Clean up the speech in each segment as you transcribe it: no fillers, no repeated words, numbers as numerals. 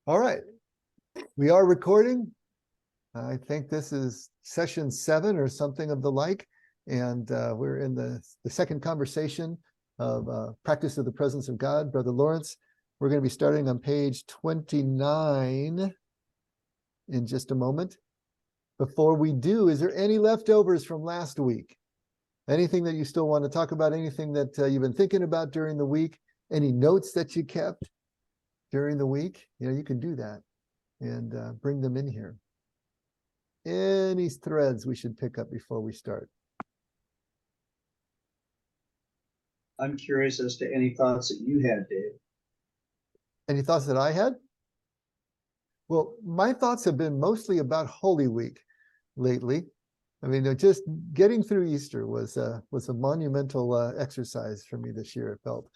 All right, we are recording. I think this is session 7 or something of the like, and we're in the second conversation of Practice of the Presence of God, Brother Lawrence. We're going to be starting on page 29 in just a moment. Before we do, is there any leftovers from last week? Anything that you still want to talk about? Anything that you've been thinking about during the week? Any notes that you kept during the week? You can do that and bring them in here. Any threads we should pick up before we start? I'm curious as to any thoughts that you had, Dave. Any thoughts that I had? Well, my thoughts have been mostly about Holy Week lately. I mean, just getting through Easter was a monumental exercise for me this year, it felt.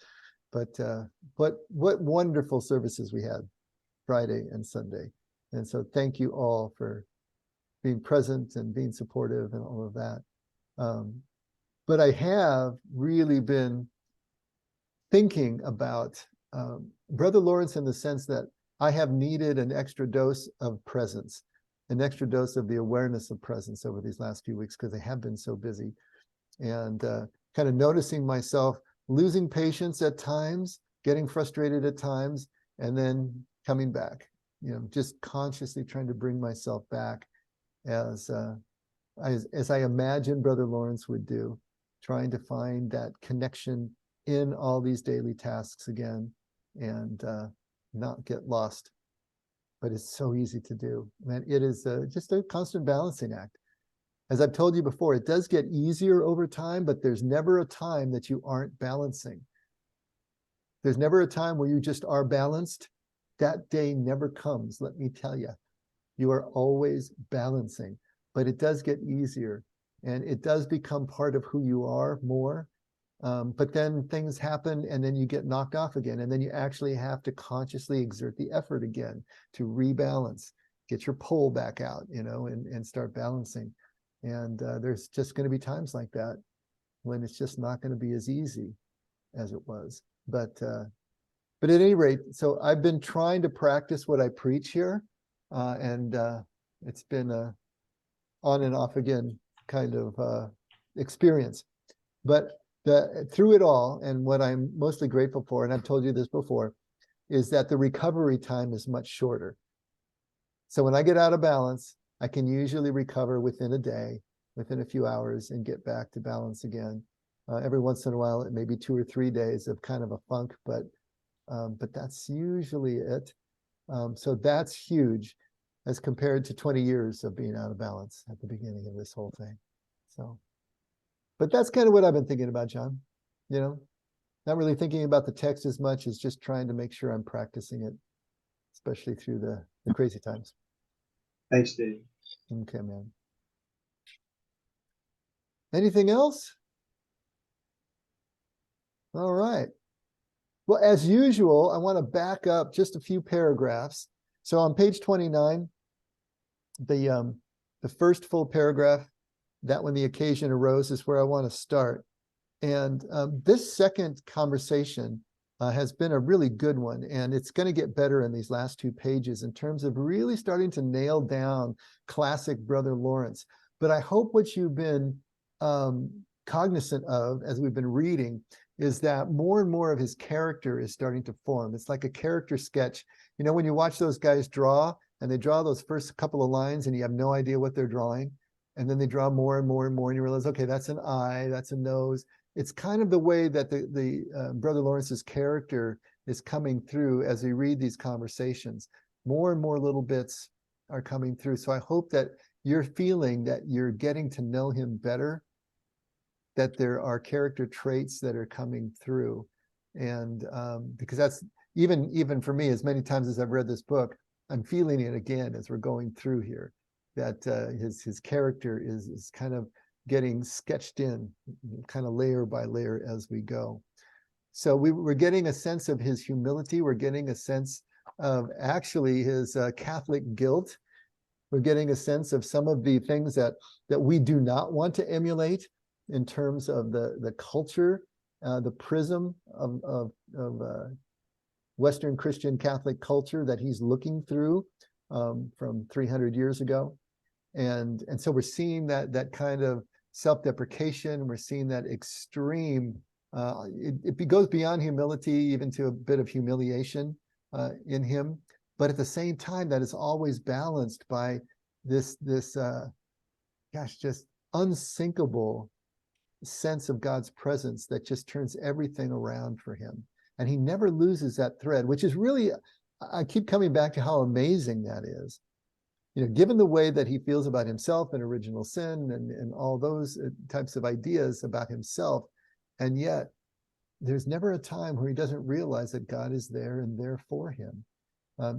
But what wonderful services we had Friday and Sunday. And so thank you all for being present and being supportive and all of that. But I have really been thinking about Brother Lawrence in the sense that I have needed an extra dose of presence, an extra dose of the awareness of presence over these last few weeks because I have been so busy, and kind of noticing myself losing patience at times, getting frustrated at times, and then coming back, just consciously trying to bring myself back as I imagine Brother Lawrence would do, trying to find that connection in all these daily tasks again and not get lost. But it's so easy to do. Man, it is just a constant balancing act. As I've told you before, it does get easier over time, but there's never a time that you aren't balancing. There's never a time where you just are balanced. That day never comes, let me tell you. You are always balancing, but it does get easier and it does become part of who you are more. But then things happen and then you get knocked off again. And then you actually have to consciously exert the effort again to rebalance, get your pole back out, and start balancing. And there's just going to be times like that when it's just not going to be as easy as it was. But at any rate, so I've been trying to practice what I preach here. And it's been a on and off again kind of experience. But through it all, and what I'm mostly grateful for, and I've told you this before, is that the recovery time is much shorter. So when I get out of balance, I can usually recover within a day, within a few hours, and get back to balance again. Every once in a while, it may be 2 or 3 days of kind of a funk, but that's usually it. So that's huge as compared to 20 years of being out of balance at the beginning of this whole thing. So, but that's kind of what I've been thinking about, John. Not really thinking about the text as much as just trying to make sure I'm practicing it, especially through the crazy times. Thanks, Dave. Okay, man. Anything else? All right. Well, as usual, I want to back up just a few paragraphs. So on page 29, the first full paragraph, that when the occasion arose, is where I want to start. And this second conversation has been a really good one, and it's going to get better in these last 2 pages in terms of really starting to nail down classic Brother Lawrence. But I hope what you've been cognizant of as we've been reading is that more and more of his character is starting to form. It's like a character sketch. When you watch those guys draw, and they draw those first couple of lines and you have no idea what they're drawing, and then they draw more and more and more, and you realize, okay, that's an eye, that's a nose. It's kind of the way that the Brother Lawrence's character is coming through as we read these conversations. More and more little bits are coming through. So I hope that you're feeling that you're getting to know him better, that there are character traits that are coming through. And because that's even for me, as many times as I've read this book, I'm feeling it again as we're going through here, that his character is kind of getting sketched in kind of layer by layer as we go. So we're getting a sense of his humility. We're getting a sense of actually his Catholic guilt. We're getting a sense of some of the things that we do not want to emulate in terms of the culture, the prism of Western Christian Catholic culture that he's looking through from 300 years ago. And so we're seeing that kind of self-deprecation. We're seeing that extreme, it goes beyond humility, even to a bit of humiliation in him. But at the same time, that is always balanced by this just unsinkable sense of God's presence that just turns everything around for him. And he never loses that thread, which is really, I keep coming back to how amazing that is. Given the way that he feels about himself and original sin and all those types of ideas about himself, and yet there's never a time where he doesn't realize that God is there and there for him.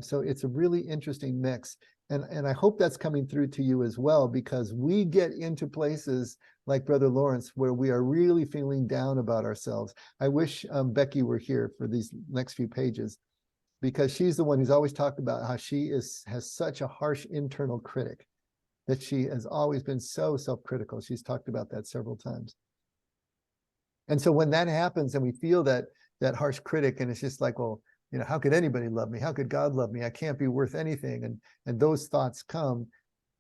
So it's a really interesting mix. And I hope that's coming through to you as well, because we get into places like Brother Lawrence where we are really feeling down about ourselves. I wish Becky were here for these next few pages, because she's the one who's always talked about how she has such a harsh internal critic, that she has always been so self-critical. She's talked about that several times. And so when that happens and we feel that harsh critic, and it's just like, well, how could anybody love me? How could God love me? I can't be worth anything. And those thoughts come.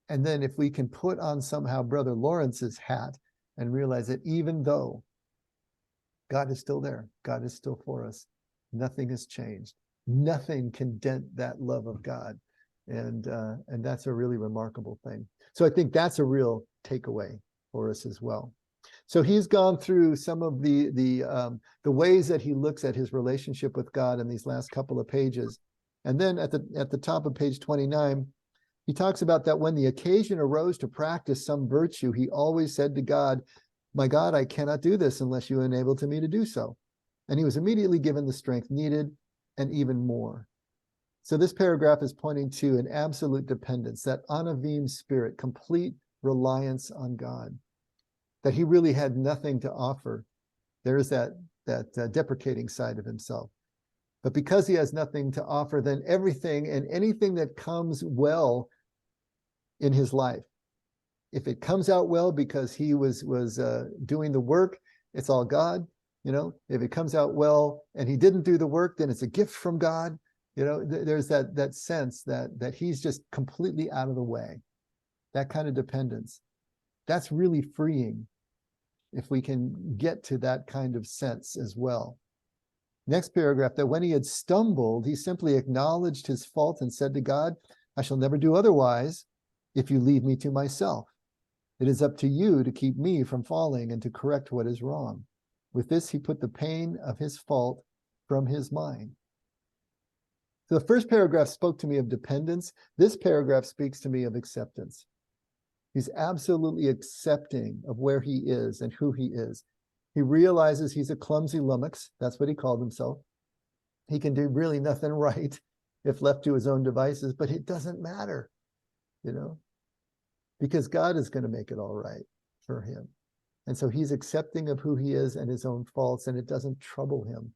And then if we can put on somehow Brother Lawrence's hat and realize that even though God is still there, God is still for us, nothing has changed. Nothing can dent that love of God. And that's a really remarkable thing. So I think that's a real takeaway for us as well. So he's gone through some of the ways that he looks at his relationship with God in these last couple of pages. And then at the top of page 29, he talks about that when the occasion arose to practice some virtue, he always said to God, "My God, I cannot do this unless you enable me to do so." And he was immediately given the strength needed and even more. So this paragraph is pointing to an absolute dependence, that anavim spirit, complete reliance on God, that he really had nothing to offer. There is that deprecating side of himself. But because he has nothing to offer, then everything and anything that comes well in his life, if it comes out well because he was doing the work, it's all God. If it comes out well and he didn't do the work, then it's a gift from God. There's that sense that he's just completely out of the way. That kind of dependence. That's really freeing if we can get to that kind of sense as well. Next paragraph, that when he had stumbled, he simply acknowledged his fault and said to God, "I shall never do otherwise if you leave me to myself. It is up to you to keep me from falling and to correct what is wrong." With this, he put the pain of his fault from his mind. So the first paragraph spoke to me of dependence. This paragraph speaks to me of acceptance. He's absolutely accepting of where he is and who he is. He realizes he's a clumsy lummox. That's what he called himself. He can do really nothing right if left to his own devices, but it doesn't matter, because God is going to make it all right for him. And so he's accepting of who he is and his own faults, and it doesn't trouble him.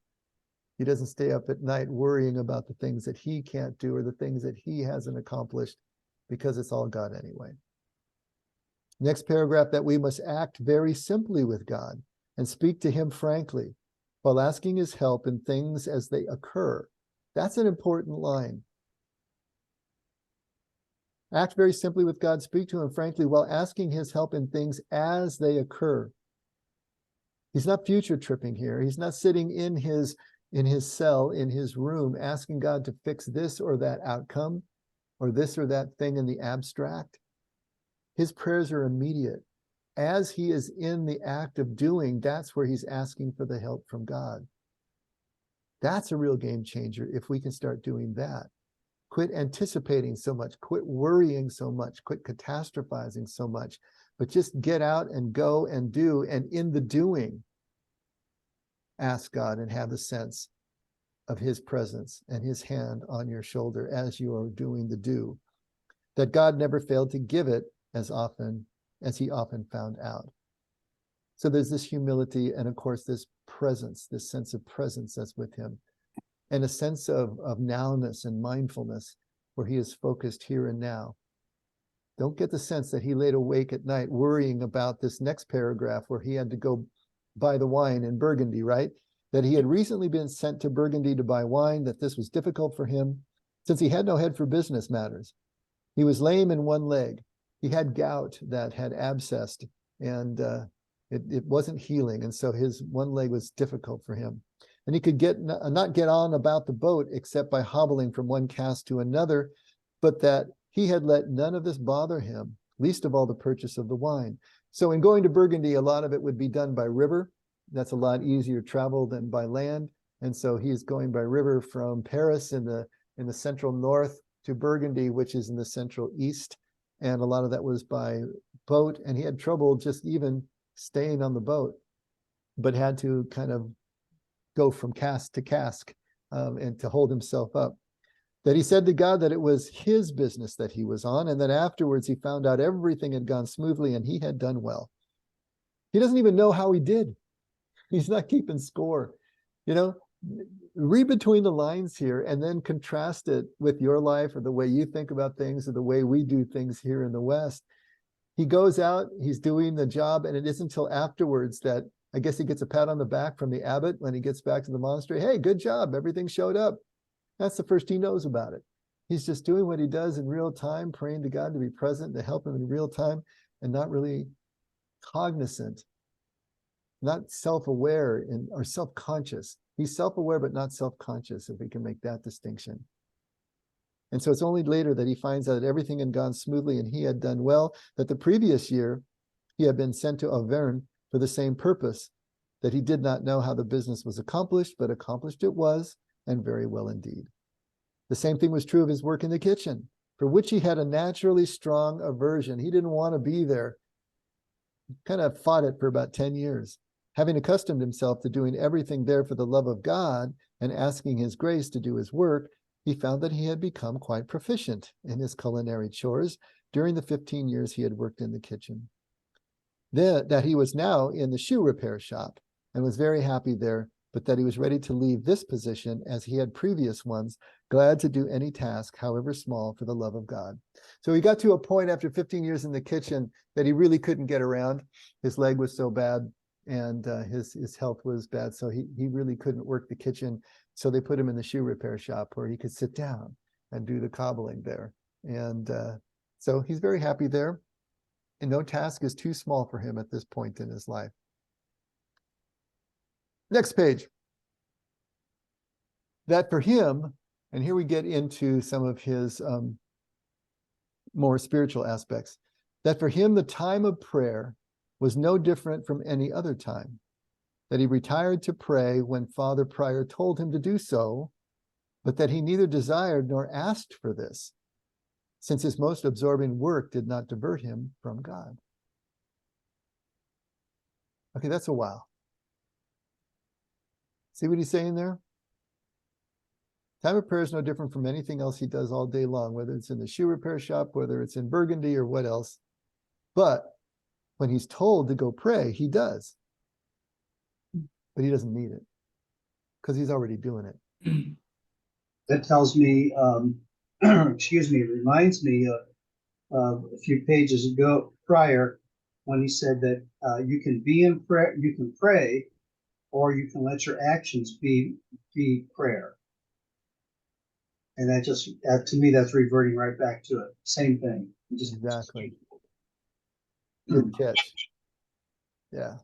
He doesn't stay up at night worrying about the things that he can't do or the things that he hasn't accomplished, because it's all God anyway. Next paragraph, that we must act very simply with God and speak to him frankly while asking his help in things as they occur. That's an important line. Act very simply with God, speak to him frankly while asking his help in things as they occur. He's not future tripping here. He's not sitting in his cell, in his room, asking God to fix this or that outcome or this or that thing in the abstract. His prayers are immediate. As he is in the act of doing, that's where he's asking for the help from God. That's a real game changer if we can start doing that. Quit anticipating so much, quit worrying so much, quit catastrophizing so much, but just get out and go and do. And in the doing, ask God and have a sense of his presence and his hand on your shoulder as you are doing the do. That God never failed to give it as often as he often found out. So there's this humility and, of course, this presence, this sense of presence that's with him, and a sense of nowness and mindfulness where he is focused here and now. Don't get the sense that he laid awake at night worrying about this next paragraph where he had to go buy the wine in Burgundy, right? that he had recently been sent to Burgundy to buy wine, that this was difficult for him, since he had no head for business matters. He was lame in one leg. He had gout that had abscessed, and it wasn't healing, and so his one leg was difficult for him. And he could not get on about the boat except by hobbling from one cask to another, but that he had let none of this bother him, least of all the purchase of the wine. So in going to Burgundy, a lot of it would be done by river. That's a lot easier travel than by land. And so he's going by river from Paris in the central north to Burgundy, which is in the central east. And a lot of that was by boat. And he had trouble just even staying on the boat, but had to kind of go from cask to cask and to hold himself up. That he said to God that it was his business that he was on, and that afterwards he found out everything had gone smoothly and he had done well. He doesn't even know how he did. He's not keeping score. You know, read between the lines here and then contrast it with your life or the way you think about things or the way we do things here in the West. He goes out, he's doing the job, and it isn't until afterwards that I guess he gets a pat on the back from the abbot when he gets back to the monastery. Hey, good job. Everything showed up. That's the first he knows about it. He's just doing what he does in real time, praying to God to be present, to help him in real time, and not really cognizant, not self-aware or self-conscious. He's self-aware, but not self-conscious, if we can make that distinction. And so it's only later that he finds out that everything had gone smoothly and he had done well, that the previous year he had been sent to Auvergne for the same purpose, that he did not know how the business was accomplished, but accomplished it was, and very well indeed. The same thing was true of his work in the kitchen, for which he had a naturally strong aversion. He didn't want to be there. He kind of fought it for about 10 years. Having accustomed himself to doing everything there for the love of God and asking his grace to do his work, he found that he had become quite proficient in his culinary chores during the 15 years he had worked in the kitchen. That he was now in the shoe repair shop and was very happy there, but that he was ready to leave this position as he had previous ones, glad to do any task, however small, for the love of God. So he got to a point after 15 years in the kitchen that he really couldn't get around. His leg was so bad and his health was bad, so he really couldn't work the kitchen. So they put him in the shoe repair shop where he could sit down and do the cobbling there. And so he's very happy there. And no task is too small for him at this point in his life. Next page. That for him, and here we get into some of his more spiritual aspects, that for him the time of prayer was no different from any other time, that he retired to pray when Father Prior told him to do so, but that he neither desired nor asked for this, since his most absorbing work did not divert him from God. Okay, that's a wow. See what he's saying there? Time of prayer is no different from anything else he does all day long, whether it's in the shoe repair shop, whether it's in Burgundy or what else. But when he's told to go pray, he does. But he doesn't need it because he's already doing it. That tells me, excuse me, it reminds me of a few pages ago prior when he said that you can be in prayer, you can pray, or you can let your actions be prayer. And that just, to me, that's reverting right back to it. Same thing. Just exactly. Good catch. Yeah.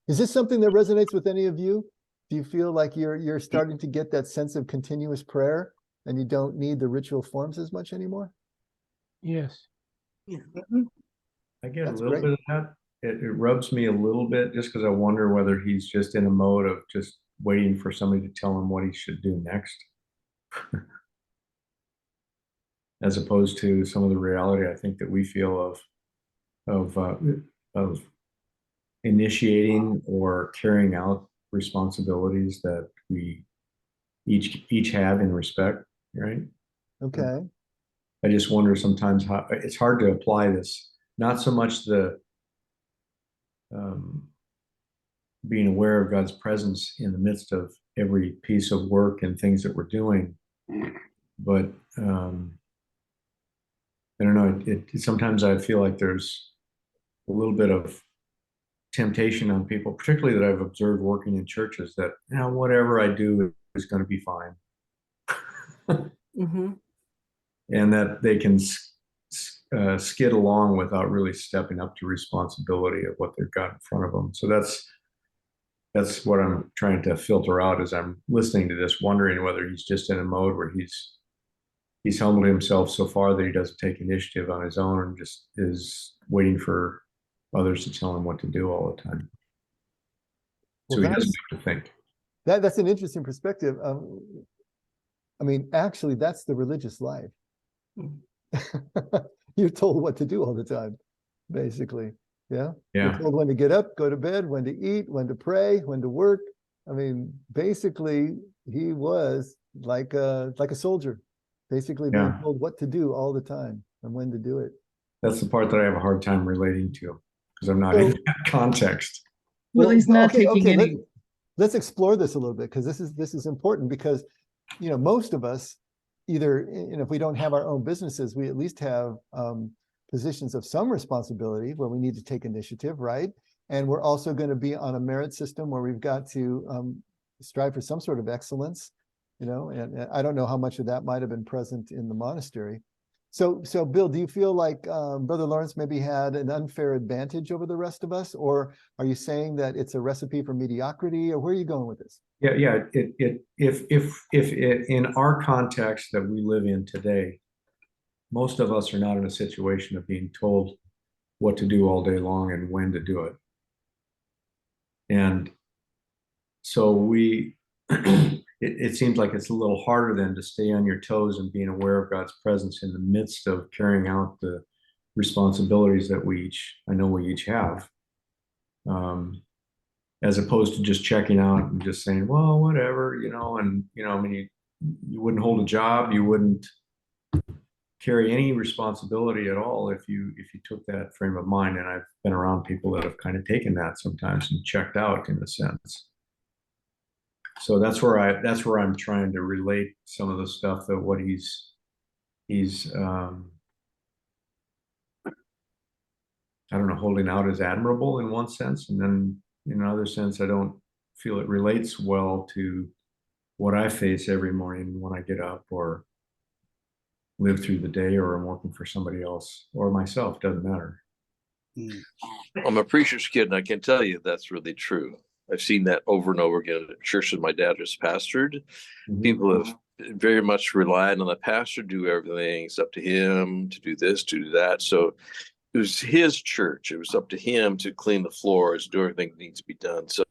Is this something that resonates with any of you? Do you feel like you're starting to get that sense of continuous prayer and you don't need the ritual forms as much anymore? Yes. Yeah. I get That's a little great. bit of that. It rubs me a little bit just because I wonder whether he's just in a mode of just waiting for somebody to tell him what he should do next. As opposed to some of the reality I think that we feel of initiating or carrying out responsibilities that we each have in respect, right? Okay. I just wonder sometimes how it's hard to apply this. Not so much the being aware of God's presence in the midst of every piece of work and things that we're doing, but I don't know. Sometimes I feel like there's a little bit of temptation on people, particularly that I've observed working in churches, that, you know, whatever I do is going to be fine. Mhm. And that they can skid along without really stepping up to responsibility of what they've got in front of them. So that's what I'm trying to filter out as I'm listening to this, wondering whether he's just in a mode where he's humbled himself so far that he doesn't take initiative on his own and just is waiting for others to tell him what to do all the time. So Well, he doesn't have to think. that's an interesting perspective. I mean, actually, that's the religious life. You're told what to do all the time, basically. Yeah. You're Yeah. told when to get up, go to bed, when to eat, when to pray, when to work. I mean, basically, he was like a soldier, basically being Yeah. told what to do all the time and when to do it. That's the part that I have a hard time relating to because I'm not So- in that context. Well, he's not taking any. Let's explore this a little bit, because this is important, because most of us either, if we don't have our own businesses, we at least have positions of some responsibility where we need to take initiative, right? And we're also going to be on a merit system where we've got to strive for some sort of excellence, and I don't know how much of that might have been present in the monastery. So Bill, do you feel like Brother Lawrence maybe had an unfair advantage over the rest of us, or are you saying that it's a recipe for mediocrity, or where are you going with this? Yeah. If in our context that we live in today, most of us are not in a situation of being told what to do all day long and when to do it. And so it seems like it's a little harder then to stay on your toes and being aware of God's presence in the midst of carrying out the responsibilities that I know we each have. As opposed to just checking out and just saying, well, whatever, I mean, you wouldn't hold a job, you wouldn't carry any responsibility at all if you took that frame of mind. And I've been around people that have kind of taken that sometimes and checked out in a sense. So that's where I'm trying to relate some of the stuff that what he's I don't know, holding out as admirable in one sense, and then in another sense, I don't feel it relates well to what I face every morning when I get up or live through the day, or I'm working for somebody else or myself, doesn't matter. I'm a preacher's kid, and I can tell you that's really true. I've seen that over and over again at churches my dad has pastored. Mhm. People have very much relied on the pastor to do everything. It's up to him to do this, to do that. So it was his church. It was up to him to clean the floors, do everything that needs to be done. So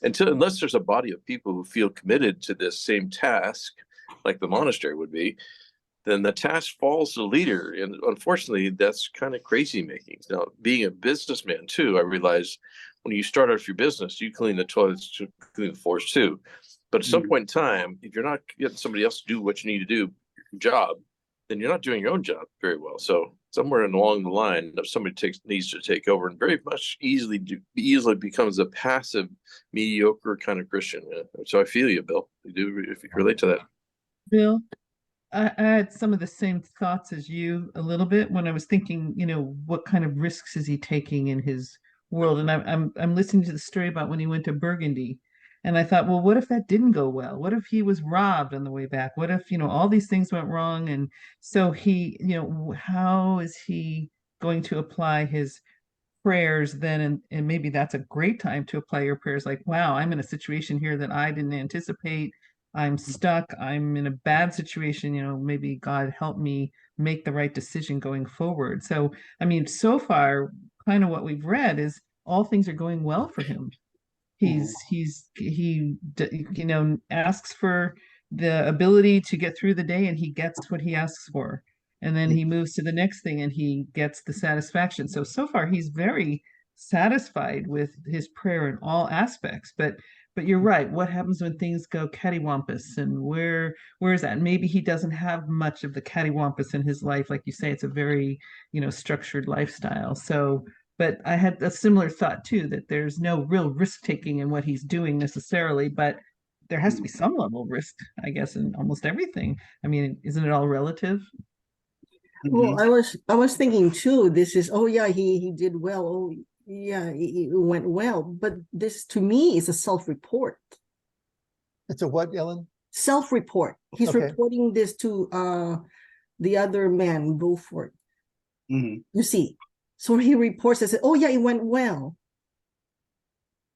unless there's a body of people who feel committed to this same task, like the monastery would be, then the task falls to the leader. And unfortunately, that's kind of crazy making. Now, being a businessman too, I realized when you start off your business, you clean the toilets, you clean the floors too. But at some point in time, if you're not getting somebody else to do what you need to do, your job, then you're not doing your own job very well. So somewhere along the line, if somebody needs to take over, and very much easily becomes a passive, mediocre kind of Christian. So I feel you, Bill. You do, if you relate to that. Bill, I had some of the same thoughts as you a little bit when I was thinking, what kind of risks is he taking in his world? And I'm listening to the story about when he went to Burgundy, and I thought, well, what if that didn't go well? What if he was robbed on the way back? What if, all these things went wrong? And so he, how is he going to apply his prayers then? And maybe that's a great time to apply your prayers, like, wow, I'm in a situation here that I didn't anticipate. I'm stuck. I'm in a bad situation. Maybe God help me make the right decision going forward. So, I mean, so far, kind of what we've read is all things are going well for him. He asks for the ability to get through the day, and he gets what he asks for. And then he moves to the next thing and he gets the satisfaction. So far he's very satisfied with his prayer in all aspects. But you're right. What happens when things go cattywampus, and where is that? Maybe he doesn't have much of the cattywampus in his life. Like you say, it's a very, structured lifestyle. So, but I had a similar thought too, that there's no real risk taking in what he's doing necessarily, but there has to be some level of risk, I guess, in almost everything. I mean, isn't it all relative? Mm-hmm. Well, I was thinking too, this is, oh yeah, he did well. Oh, yeah, it went well. But this to me is a self-report. It's a what, Ellen? Self-report. He's Okay. reporting this to the other man, Beaufort. Mhm. You see, so he reports and said, "Oh yeah, it went well."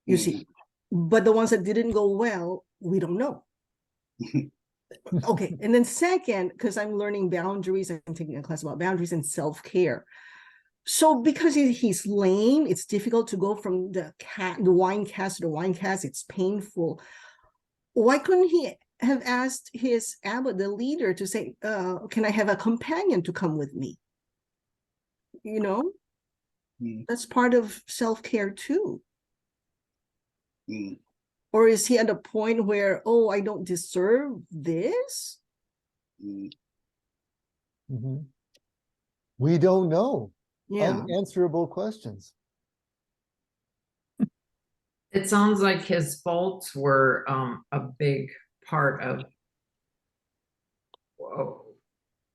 You Mm. see, but the ones that didn't go well, we don't know. Okay, and then second, because I'm learning boundaries, I'm taking a class about boundaries and self-care. So because he's lame, it's difficult to go from the wine cask to the wine cask. It's painful. Why couldn't he have asked his abbot, the leader, to say, "Can I have a companion to come with me?" You know, Mm. that's part of self-care too. Mm. Or is he at a point where, oh, I don't deserve this? Mm. Mhm. We don't know. Yeah. Unanswerable questions. It sounds like his faults were a big part of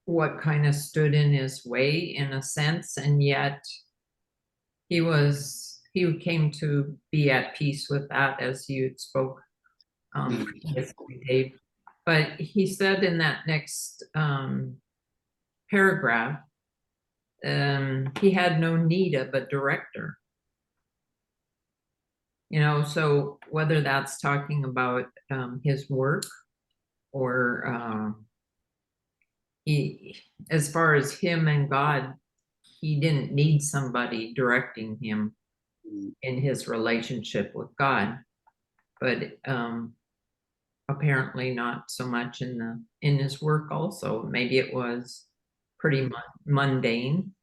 what kind of stood in his way in a sense, and yet he came to be at peace with that, as you spoke previously, Dave. But he said in that next paragraph, he had no need of a director. You know, so whether that's talking about his work or he, as far as him and God, he didn't need somebody directing him in his relationship with God, but apparently not so much in his work also. Maybe it was pretty mundane.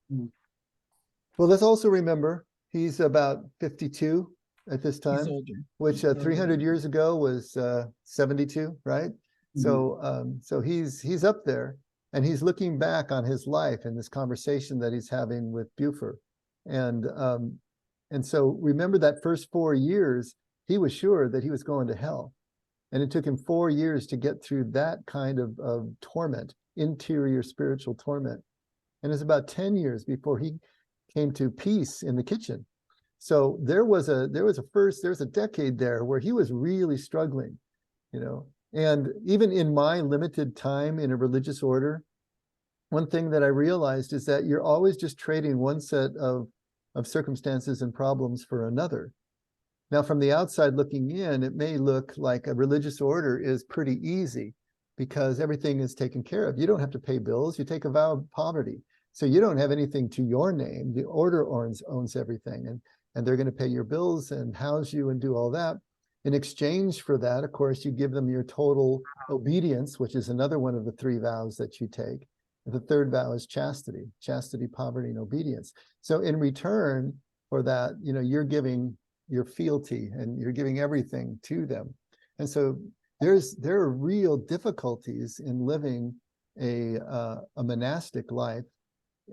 Well, let's also remember he's about 52 at this He's time, older. which 300 years ago was 72, right? Mhm. So he's up there, and he's looking back on his life and this conversation that he's having with Buford, and so remember that first 4 years he was sure that he was going to hell, and it took him 4 years to get through that kind of torment, interior spiritual torment, and it's about 10 years before he came to peace in the kitchen. So there was a decade there where he was really struggling, you know. And even in my limited time in a religious order, one thing that I realized is that you're always just trading one set of circumstances and problems for another. Now, from the outside looking in, it may look like a religious order is pretty easy because everything is taken care of. You don't have to pay bills. You take a vow of poverty. So you don't have anything to your name. The order owns everything, and they're going to pay your bills and house you and do all that. In exchange for that, of course, you give them your total obedience, which is another one of the 3 vows that you take. The third vow is chastity, poverty, and obedience. So in return for that, you know, you're giving your fealty and you're giving everything to them. And so there are real difficulties in living a monastic life,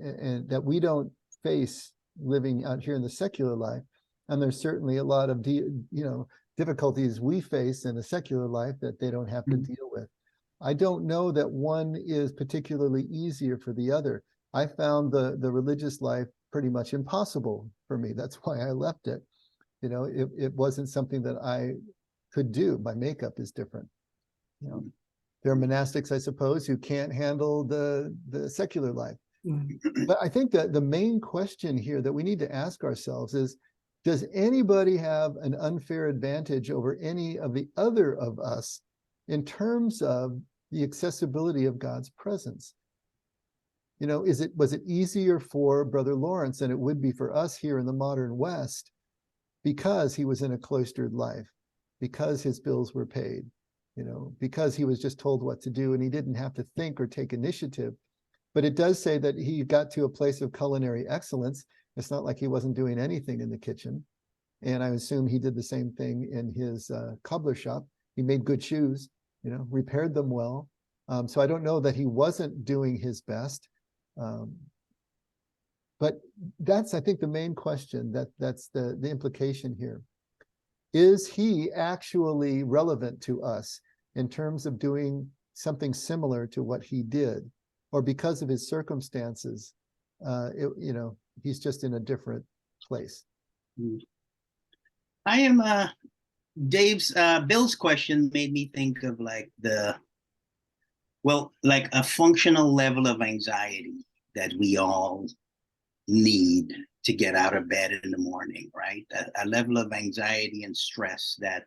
and that we don't face living out here in the secular life. And there's certainly a lot of difficulties we face in a secular life that they don't have to deal with. I don't know that one is particularly easier for the other. I found the religious life pretty much impossible for me. That's why I left it. You know, it wasn't something that I could do. My makeup is different. You know, there are monastics, I suppose, who can't handle the secular life. But I think that the main question here that we need to ask ourselves is, does anybody have an unfair advantage over any of the other of us in terms of the accessibility of God's presence? You know, was it easier for Brother Lawrence than it would be for us here in the modern West because he was in a cloistered life, because his bills were paid, you know, because he was just told what to do and he didn't have to think or take initiative? But it does say that he got to a place of culinary excellence. It's not like he wasn't doing anything in the kitchen. And I assume he did the same thing in his cobbler shop. He made good shoes, you know, repaired them well. So I don't know that he wasn't doing his best. But that's, I think, the main question. That's the implication here. Is he actually relevant to us in terms of doing something similar to what he did? Or because of his circumstances, you know, he's just in a different place. I am Bill's question made me think of like like a functional level of anxiety that we all need to get out of bed in the morning, right? A level of anxiety and stress that,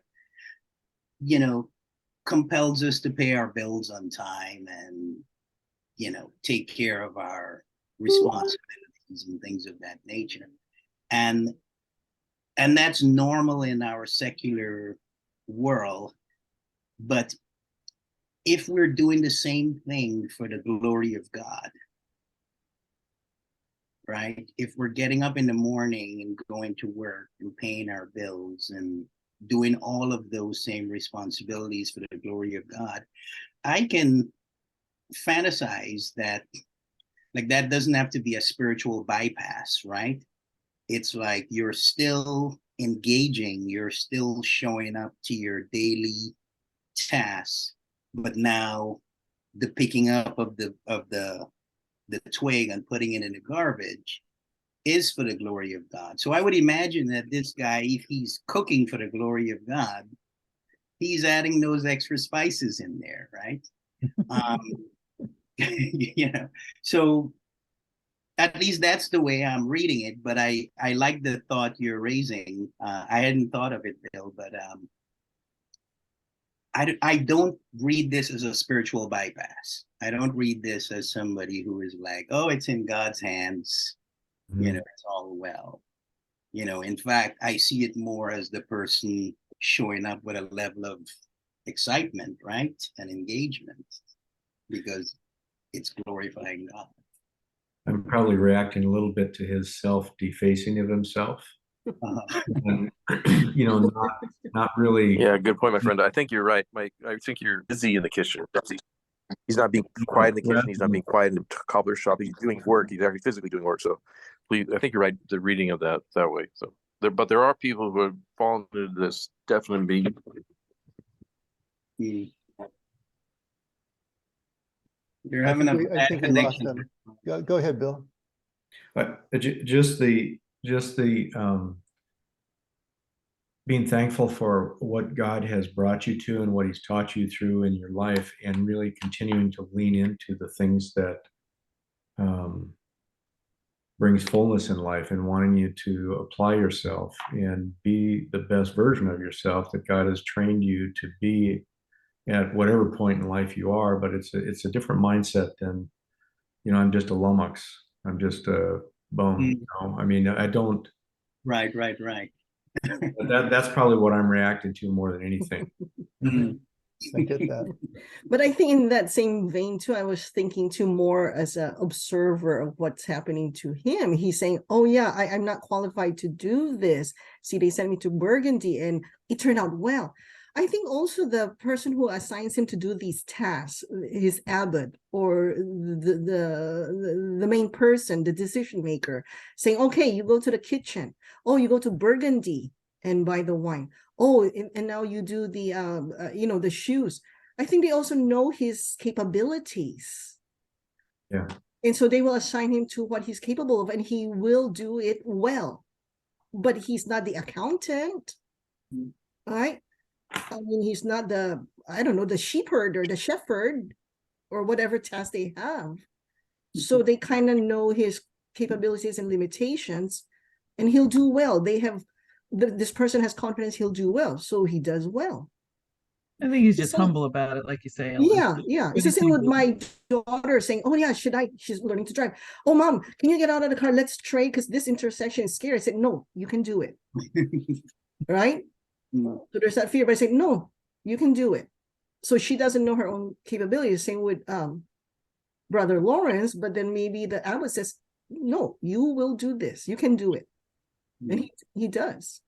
compels us to pay our bills on time and, take care of our responsibilities and things of that nature. And that's normal in our secular world. But if we're doing the same thing for the glory of God, right? If we're getting up in the morning and going to work and paying our bills and doing all of those same responsibilities for the glory of God, I can fantasize that, like, that doesn't have to be a spiritual bypass, right? It's like you're still engaging, you're still showing up to your daily tasks, but now the picking up of the twig and putting it in the garbage is for the glory of God. So I would imagine that this guy, if he's cooking for the glory of God, he's adding those extra spices in there, right? So at least that's the way I'm reading it. But I like the thought you're raising. I hadn't thought of it, Bill, but I don't read this as a spiritual bypass. I don't read this as somebody who is like, oh, it's in God's hands, it's all well. In fact, I see it more as the person showing up with a level of excitement, right? And engagement, because it's glorifying God. I'm probably reacting a little bit to his self-defacing of himself. And, not really. Yeah, good point, my friend. I think you're right, Mike. I think you're busy in the kitchen. He's not being quiet in the kitchen. He's not being quiet in the cobbler shop. He's doing work. He's actually physically doing work. So, please, I think you're right. The reading of that way. So, there are people who have fallen into this definitely being. You're having a bad connection. Go ahead, Bill. Just the being thankful for what God has brought you to and what He's taught you through in your life, and really continuing to lean into the things that brings fullness in life, and wanting you to apply yourself and be the best version of yourself that God has trained you to be at whatever point in life you are. But it's a different mindset than, I'm just a lummox. I'm just a bone. I mean, I don't. Right. That's probably what I'm reacting to more than anything. I get that. But I think in that same vein too, I was thinking too more as an observer of what's happening to him. He's saying, oh yeah, I'm not qualified to do this. See, they sent me to Burgundy and it turned out well. I think also the person who assigns him to do these tasks, his abbot or the main person, the decision maker, saying, okay, you go to the kitchen. Oh, you go to Burgundy and buy the wine. Oh, and now you do the, the shoes. I think they also know his capabilities. Yeah. And so they will assign him to what he's capable of, and he will do it well. But he's not the accountant, right? I mean, he's not the shepherd or the shepherd or whatever task they have. So they kind of know his capabilities and limitations, and he'll do well. They have, this person has confidence he'll do well, so he does well. I think he's just humble about it, like you say. Yeah. It's the same with my daughter saying, oh yeah, she's learning to drive. Oh, mom, can you get out of the car? Let's trade because this intersection is scary. I said, no, you can do it. Right? So there's that fear, but I say, no, you can do it. So she doesn't know her own capabilities. Same with Brother Lawrence, but then maybe the abbot says, no, you will do this. You can do it. And he does.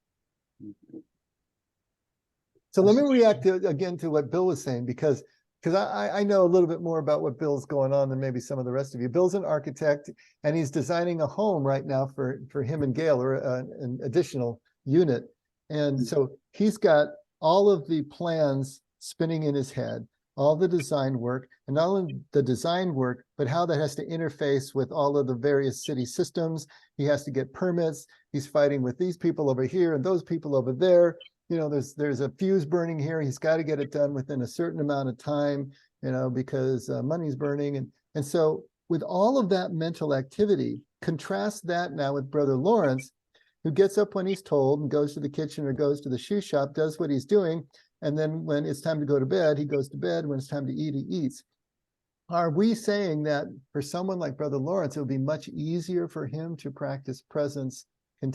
So let me react again to what Bill was saying, because I know a little bit more about what Bill's going on than maybe some of the rest of you. Bill's an architect, and he's designing a home right now for him and Gail, or an additional unit. And so he's got all of the plans spinning in his head. all the design work, and not only the design work, but how that has to interface with all of the various city systems. He has to get permits. He's fighting with these people over here and those people over there. You know, there's a fuse burning here. He's got to get it done within a certain amount of time, you know, because money's burning. And so with all of that mental activity, contrast that now with Brother Lawrence, who gets up when he's told and goes to the kitchen or goes to the shoe shop, does what he's doing. And then when it's time to go to bed, he goes to bed. When it's time to eat, he eats. Are we saying that for someone like Brother Lawrence, it would be much easier for him to practice presence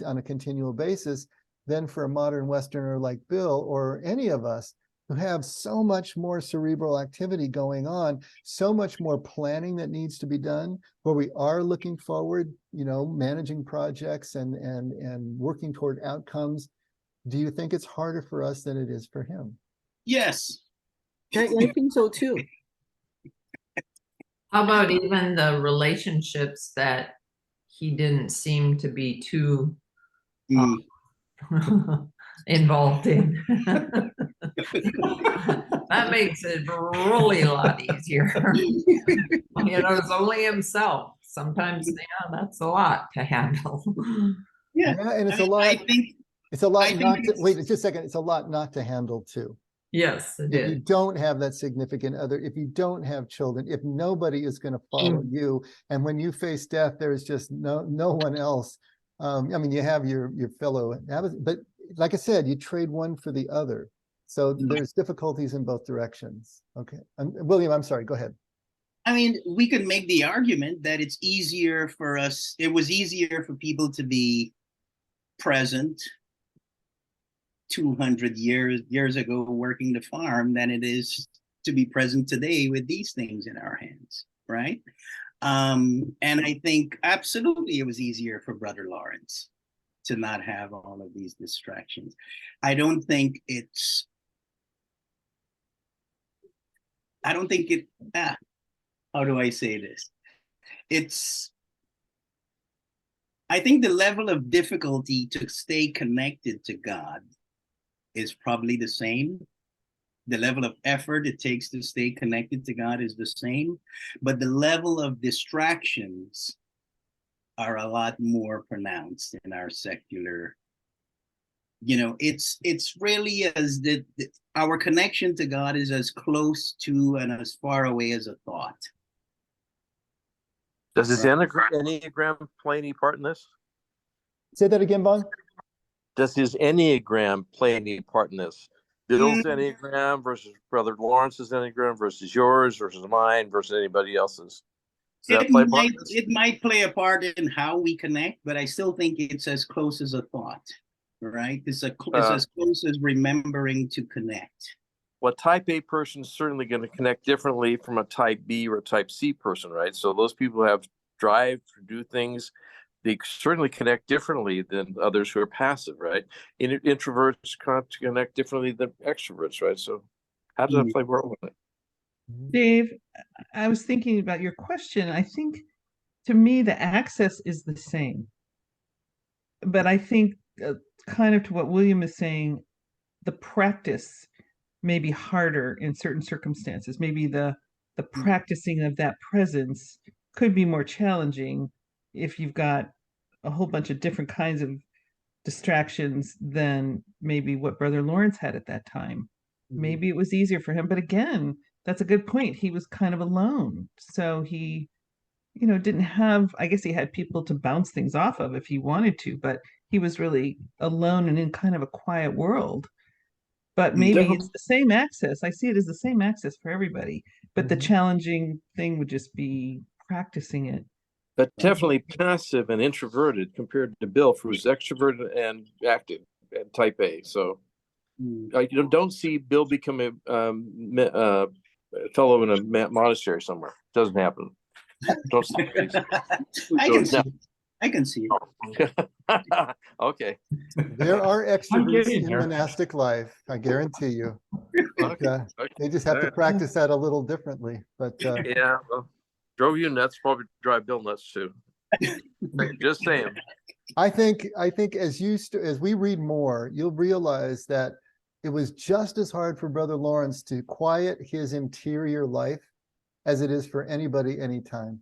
on a continual basis than for a modern Westerner like Bill or any of us who have so much more cerebral activity going on, so much more planning that needs to be done, where we are looking forward, you know, managing projects and working toward outcomes? Do you think it's harder for us than it is for him? Yes. I think so too. How about even the relationships that he didn't seem to be too Mm. involved in? That makes it really a lot easier. You know, it's only himself. Sometimes, yeah, that's a lot to handle. Yeah. Yeah, and it's I a mean, lot. I think It's a lot I think not to, it's- wait just a second. It's a lot not to handle too. Yes, it If you is. don't have that significant other, if you don't have children, if nobody is going to follow you, and when you face death, there's just no one else. I mean, you have your fellow, but like I said, you trade one for the other. So there's difficulties in both directions. Okay, William, I'm sorry. Go ahead. I mean, we could make the argument that it's easier for us. It was easier for people to be present 200 years ago working the farm than it is to be present today with these things in our hands, right? And I think absolutely it was easier for Brother Lawrence to not have all of these distractions. I don't think it, how do I say this? I think the level of difficulty to stay connected to God is probably the same. The level of effort it takes to stay connected to God is the same, but the level of distractions are a lot more pronounced in our secular. You know, it's really as our connection to God is as close to and as far away as a thought. Does his Enneagram play any part in this? Say that again, Vaughn. Does his Enneagram play any part in this? Bill's Enneagram versus Brother Lawrence's Enneagram versus yours versus mine versus anybody else's. Does that play a part in this? It might play a part in how we connect, but I still think it's as close as a thought, right? It's as close as remembering to connect. Well, type A person is certainly going to connect differently from a type B or a type C person, right? So those people who have drive to do things, they certainly connect differently than others who are passive, right? Introverts connect differently than extroverts, right? So how does that play a role in it? Dave, I was thinking about your question. I think to me, the access is the same. But I think kind of to what William is saying, the practice may be harder in certain circumstances. Maybe the practicing of that presence could be more challenging if you've got a whole bunch of different kinds of distractions than maybe what Brother Lawrence had at that time. Maybe it was easier for him, but again, that's a good point. He was kind of alone. So he, you know, didn't have, I guess he had people to bounce things off of if he wanted to, but he was really alone and in kind of a quiet world. But maybe it's the same access. I see it as the same access for everybody, but the challenging thing would just be practicing it. But definitely passive and introverted compared to Bill, who's extroverted and active and type A. So I don't see Bill become a fellow in a monastery somewhere. Doesn't happen. Don't see it. I can see it. Okay. There are extroverts getting in there. monastic life, I guarantee you. But, Okay. they just have to practice that a little differently. But Yeah, well, drove you nuts, probably drive Bill nuts too. Just saying. I think as we read more, you'll realize that it was just as hard for Brother Lawrence to quiet his interior life as it is for anybody anytime.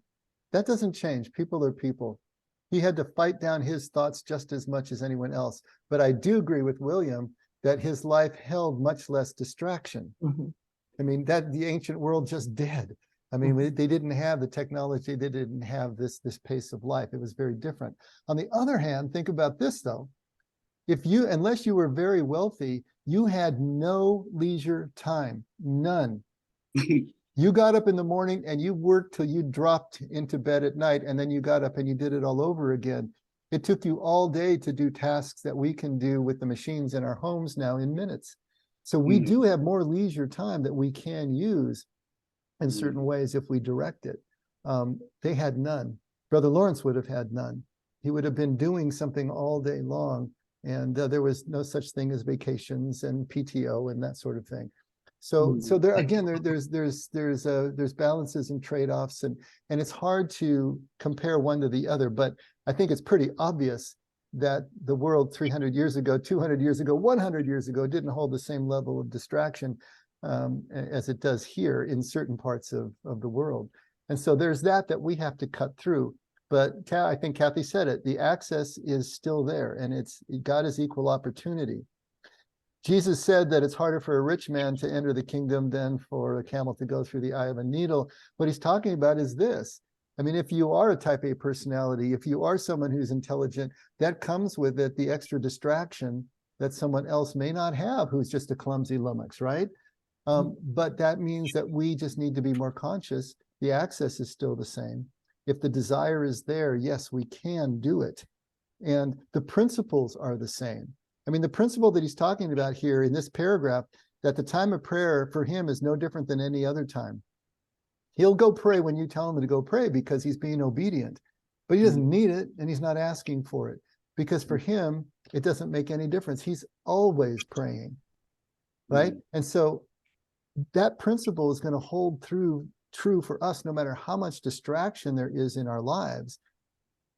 That doesn't change. People are people. He had to fight down his thoughts just as much as anyone else. But I do agree with William that his life held much less distraction. Mhm. I mean, that the ancient world just did. I mean, they didn't have the technology. They didn't have this pace of life. It was very different. On the other hand, think about this though. Unless you were very wealthy, you had no leisure time, none. You got up in the morning and you worked till you dropped into bed at night, and then you got up and you did it all over again. It took you all day to do tasks that we can do with the machines in our homes now in minutes. So we do have more leisure time that we can use in certain ways if we direct it. They had none. Brother Lawrence would have had none. He would have been doing something all day long, and there was no such thing as vacations and PTO and that sort of thing. So there again, there's balances and trade-offs, and it's hard to compare one to the other. But I think it's pretty obvious that the world 300 years ago, 200 years ago, 100 years ago didn't hold the same level of distraction as it does here in certain parts of the world. And so there's that we have to cut through. But I think Kathy said it, the access is still there, and God is equal opportunity. Jesus said that it's harder for a rich man to enter the kingdom than for a camel to go through the eye of a needle. What he's talking about is this. I mean, if you are a type A personality, if you are someone who's intelligent, that comes with it the extra distraction that someone else may not have, who's just a clumsy lummox, right? But that means that we just need to be more conscious. The access is still the same. If the desire is there, yes, we can do it. And the principles are the same. I mean, the principle that he's talking about here in this paragraph, that the time of prayer for him is no different than any other time. He'll go pray when you tell him to go pray because he's being obedient, but he doesn't need it and he's not asking for it, because for him, it doesn't make any difference. He's always praying, right? And so that principle is going to hold true for us no matter how much distraction there is in our lives.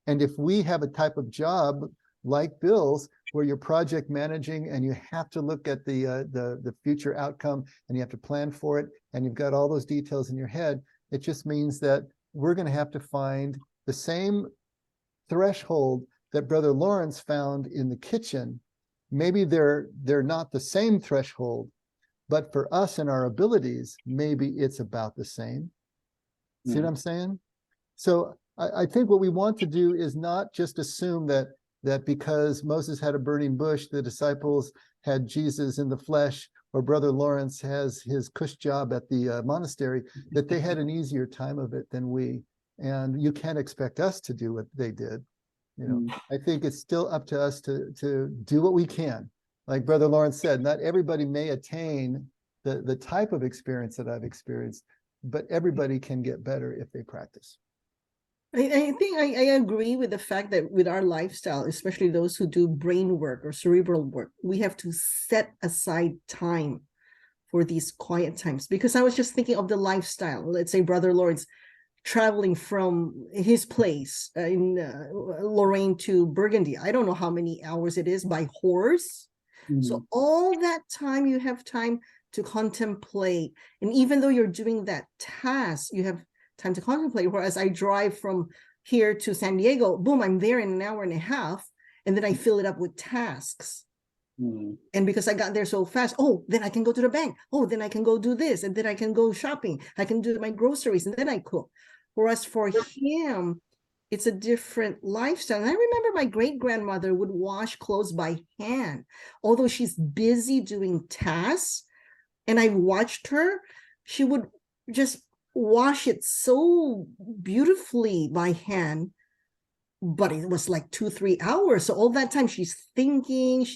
And if we have a type of job like Bill's, where you're project managing and you have to look at the future outcome and you have to plan for it and you've got all those details in your head, it just means that we're going to have to find the same threshold that Brother Lawrence found in the kitchen. Maybe they're not the same threshold, but for us and our abilities, maybe it's about the same. See what I'm saying? So I think what we want to do is not just assume that because Moses had a burning bush, the disciples had Jesus in the flesh, or Brother Lawrence has his cush job at the monastery, that they had an easier time of it than we. And you can't expect us to do what they did. You know, I think it's still up to us to do what we can. Like Brother Lawrence said, not everybody may attain the type of experience that I've experienced, but everybody can get better if they practice. I think I agree with the fact that with our lifestyle, especially those who do brain work or cerebral work, we have to set aside time for these quiet times. Because I was just thinking of the lifestyle. Let's say Brother Lawrence traveling from his place in Lorraine to Burgundy. I don't know how many hours it is by horse. So all that time, you have time to contemplate. And even though you're doing that task, you have time to contemplate. Whereas I drive from here to San Diego, boom, I'm there in an hour and a half, and then I fill it up with tasks. And because I got there so fast, then I can go to the bank. Then I can go do this, and then I can go shopping. I can do my groceries, and then I cook. Whereas for him, it's a different lifestyle. And I remember my great-grandmother would wash clothes by hand, although she's busy doing tasks. And I watched her, she would just wash it so beautifully by hand, but it was like 2-3 hours. So all that time she's thinking,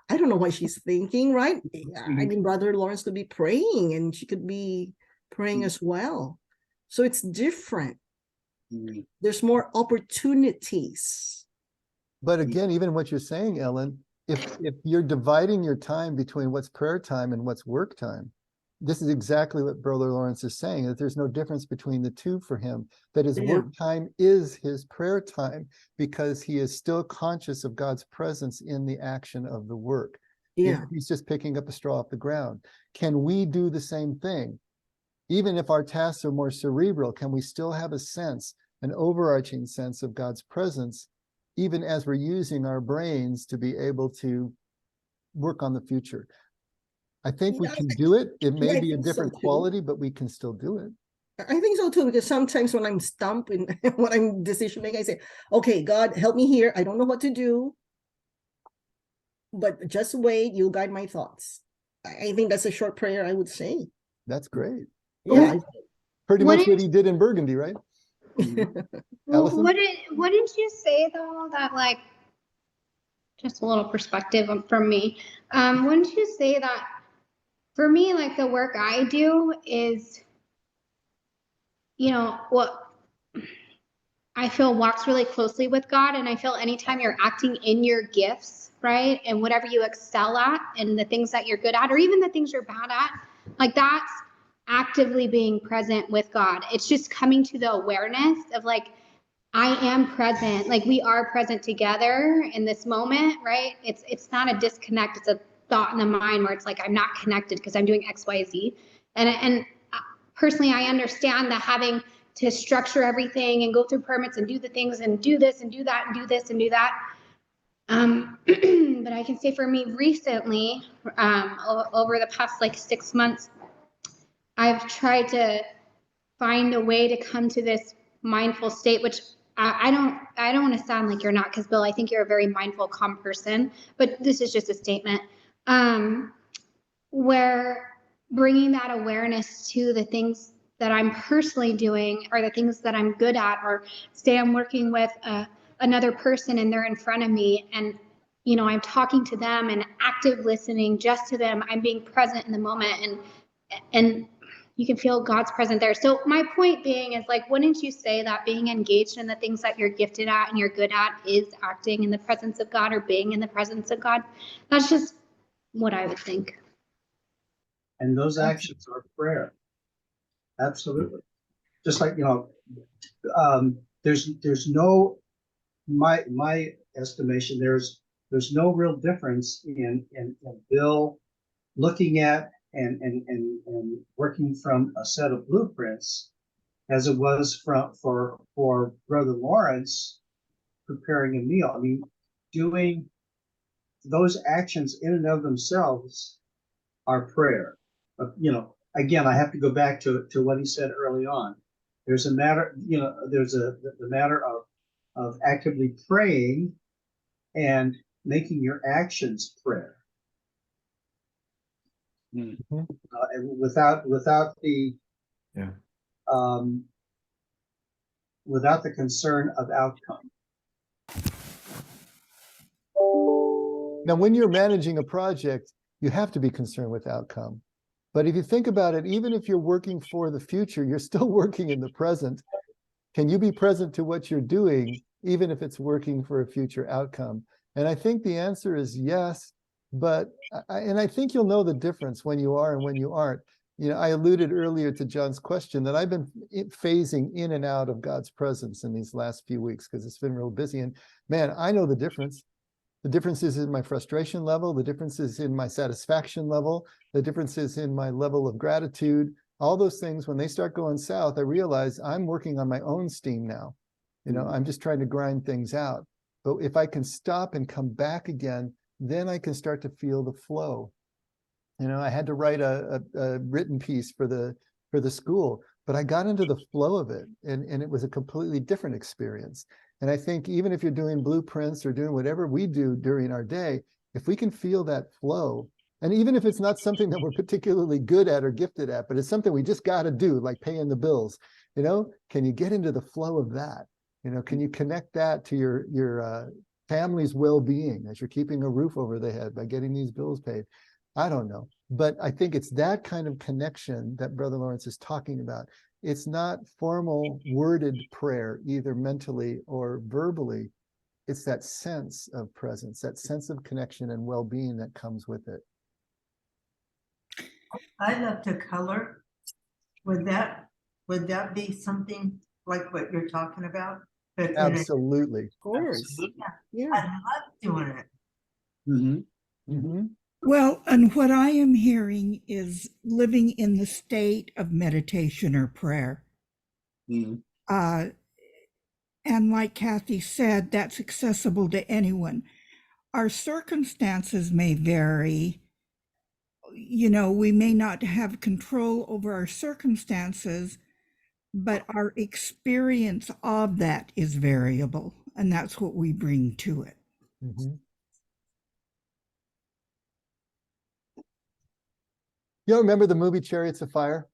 I don't know what she's thinking, right? I mean, Brother Lawrence could be praying and she could be praying as well. So it's different. There's more opportunities. But again, even what you're saying, Ellen, if you're dividing your time between what's prayer time and what's work time, this is exactly what Brother Lawrence is saying, that there's no difference between the two for him, that his work time is his prayer time because he is still conscious of God's presence in the action of the work. Yeah. He's just picking up a straw off the ground. Can we do the same thing? Even if our tasks are more cerebral, can we still have a sense, an overarching sense of God's presence, even as we're using our brains to be able to work on the future? I think we Yeah, can do it. It may I be a think so different too. quality, but we can still do it. I think so too, because sometimes when I'm stumped and when I'm decision making, I say, okay, God, help me here. I don't know what to do, but just wait, you'll guide my thoughts. I think that's a short prayer I would say. That's great. Yeah. Pretty What much what did- he did in Burgundy, right? Well, Allison? what did you say though, that like, just a little perspective from me. Wouldn't you say that for me, like the work I do is, what I feel walks really closely with God. And I feel anytime you're acting in your gifts, right? And whatever you excel at and the things that you're good at, or even the things you're bad at, like that's actively being present with God. It's just coming to the awareness of like, I am present, like we are present together in this moment, right? It's not a disconnect, it's a thought in the mind where it's like, I'm not connected because I'm doing X, Y, Z. And personally, I understand that having to structure everything and go through permits and do the things and do this and do that and do this and do that. But I can say for me recently, over the past like 6 months, I've tried to find a way to come to this mindful state, which I don't want to sound like you're not, because Bill, I think you're a very mindful, calm person, but this is just a statement, where bringing that awareness to the things that I'm personally doing or the things that I'm good at, or say I'm working with another person and they're in front of me and, I'm talking to them and active listening just to them. I'm being present in the moment and you can feel God's presence there. So my point being is like, wouldn't you say that being engaged in the things that you're gifted at and you're good at is acting in the presence of God or being in the presence of God? That's just what I would think. And those actions are prayer. Absolutely. Just like, there's no, my estimation, there's no real difference in Bill looking at and working from a set of blueprints as it was for Brother Lawrence preparing a meal. I mean, doing those actions in and of themselves are prayer. Again, I have to go back to what he said early on. There's a matter, there's the matter of actively praying and making your actions prayer. And without the Yeah. Without the concern of outcome. Now, when you're managing a project, you have to be concerned with outcome. But if you think about it, even if you're working for the future, you're still working in the present. Can you be present to what you're doing, even if it's working for a future outcome? And I think the answer is yes, but I think you'll know the difference when you are and when you aren't. I alluded earlier to John's question that I've been phasing in and out of God's presence in these last few weeks because it's been real busy. And man, I know the difference. The difference is in my frustration level. The difference is in my satisfaction level. The difference is in my level of gratitude. All those things, when they start going south, I realize I'm working on my own steam now. I'm just trying to grind things out. But if I can stop and come back again, then I can start to feel the flow. I had to write a written piece for the school, but I got into the flow of it, and it was a completely different experience. And I think even if you're doing blueprints or doing whatever we do during our day, if we can feel that flow, and even if it's not something that we're particularly good at or gifted at, but it's something we just got to do, like paying the bills, can you get into the flow of that? Can you connect that to your family's well-being as you're keeping a roof over their head by getting these bills paid? I don't know, but I think it's that kind of connection that Brother Lawrence is talking about. It's not formal worded prayer, either mentally or verbally. It's that sense of presence, that sense of connection and well-being that comes with it. I love to color. Would that be something like what you're talking about? But Absolutely. Of course. Absolutely. Yeah. I love doing it. Mm-hmm. Mm-hmm. Well, and what I am hearing is living in the state of meditation or prayer. Mm, Uh, and like Kathy said, that's accessible to anyone. Our circumstances may vary. You know, we may not have control over our circumstances, but our experience of that is variable, and that's what we bring to it. Mhm. You all remember the movie Chariots of Fire?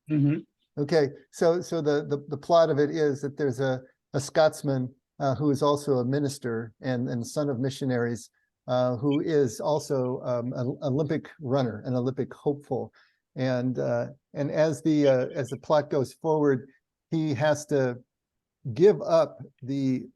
mhm, Okay, so the plot of it is that there's a Scotsman who is also a minister and son of missionaries, who is also an Olympic runner, an Olympic hopeful, and as the plot goes forward, he has to give up the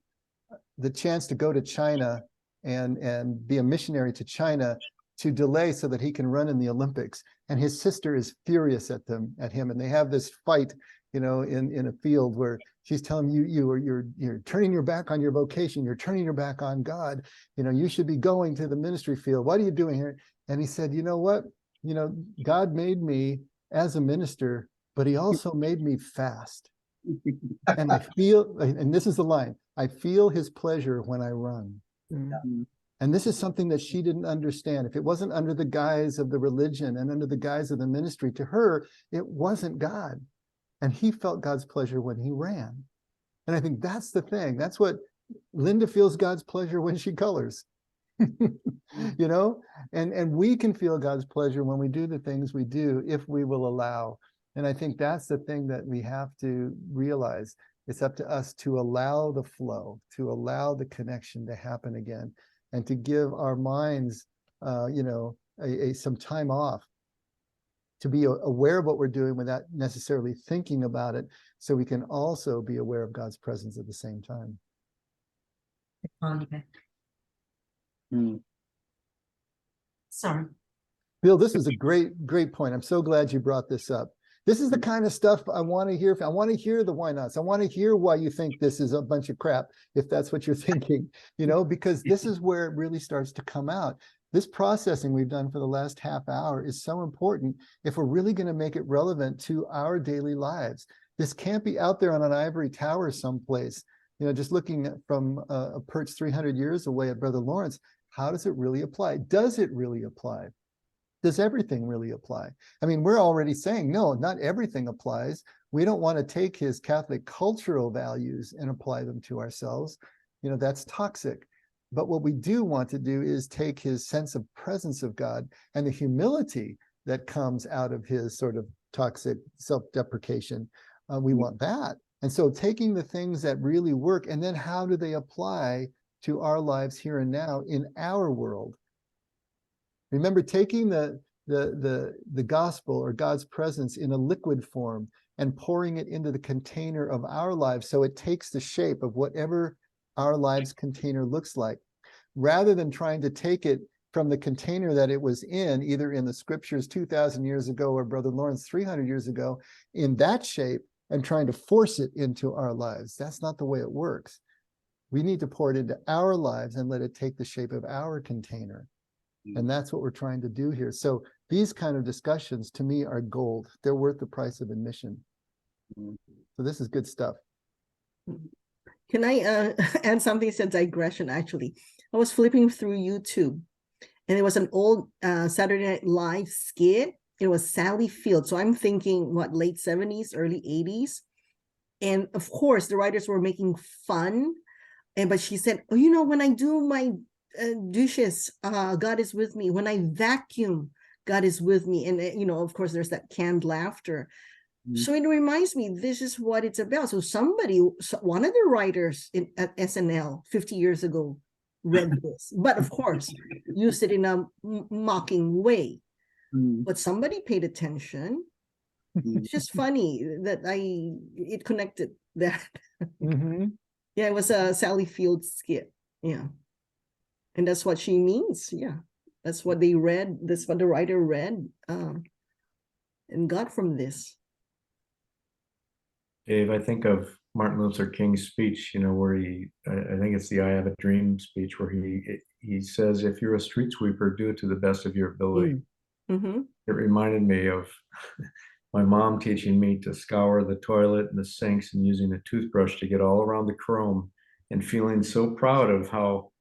chance to go to China and be a missionary to China to delay so that he can run in the Olympics. And his sister is furious at him, and they have this fight, you know, in a field where she's telling him, you're turning your back on your vocation, you're turning your back on God. You know, you should be going to the ministry field. What are you doing here? And he said, you know what? You know, God made me as a minister, but he also made me fast. And I feel, and this is the line, I feel his pleasure when I run. mm, And this is something that she didn't understand. If it wasn't under the guise of the religion and under the guise of the ministry, to her, it wasn't God. And he felt God's pleasure when he ran. And I think that's the thing. That's what Linda feels God's pleasure when she colors. You know, and we can feel God's pleasure when we do the things we do if we will allow. And I think that's the thing that we have to realize. It's up to us to allow the flow, to allow the connection to happen again, and to give our minds, you know, some time off to be aware of what we're doing without necessarily thinking about it, so we can also be aware of God's presence at the same time. mm. Sorry. Bill, this is a great point. I'm so glad you brought this up. This is the kind of stuff I want to hear. I want to hear the why nots. I want to hear why you think this is a bunch of crap, if that's what you're thinking, you know, because this is where it really starts to come out. This processing we've done for the last half hour is so important if we're really going to make it relevant to our daily lives. This can't be out there on an ivory tower someplace, you know, just looking from a perch 300 years away at Brother Lawrence. How does it really apply? Does it really apply? Does everything really apply? I mean, we're already saying, no, not everything applies. We don't want to take his Catholic cultural values and apply them to ourselves. You know, that's toxic. But what we do want to do is take his sense of presence of God and the humility that comes out of his sort of toxic self-deprecation. We want that. And so taking the things that really work, and then how do they apply to our lives here and now in our world? Remember, taking the gospel or God's presence in a liquid form and pouring it into the container of our lives, so it takes the shape of whatever our lives container looks like, rather than trying to take it from the container that it was in, either in the scriptures 2,000 years ago or Brother Lawrence 300 years ago, in that shape, and trying to force it into our lives. That's not the way it works. We need to pour it into our lives and let it take the shape of our container. And that's what we're trying to do here. So these kind of discussions, to me, are gold. They're worth the price of admission. So this is good stuff. Can I add something? It's a digression, actually. I was flipping through YouTube, and it was an old Saturday Night Live skit. It was Sally Field. So I'm thinking, what, late 70s, early 80s? And of course, the writers were making fun. But she said, oh, you know, when I do my dishes, God is with me. When I vacuum, God is with me. And, you know, of course, there's that canned laughter. So it reminds me, this is what it's about. So one of the writers at SNL 50 years ago read this, but of course, used it in a mocking way. But somebody paid attention. It's just funny that it connected that. Yeah, it was a Sally Field skit. Yeah. And that's what she means. Yeah. That's what they read. That's what the writer read and got from this. Dave, I think of Martin Luther King's speech, you know, where I think it's the I Have a Dream speech, where he says, if you're a street sweeper, do it to the best of your ability. Mm-hmm. It reminded me of my mom teaching me to scour the toilet and the sinks and using a toothbrush to get all around the chrome, and feeling so proud of how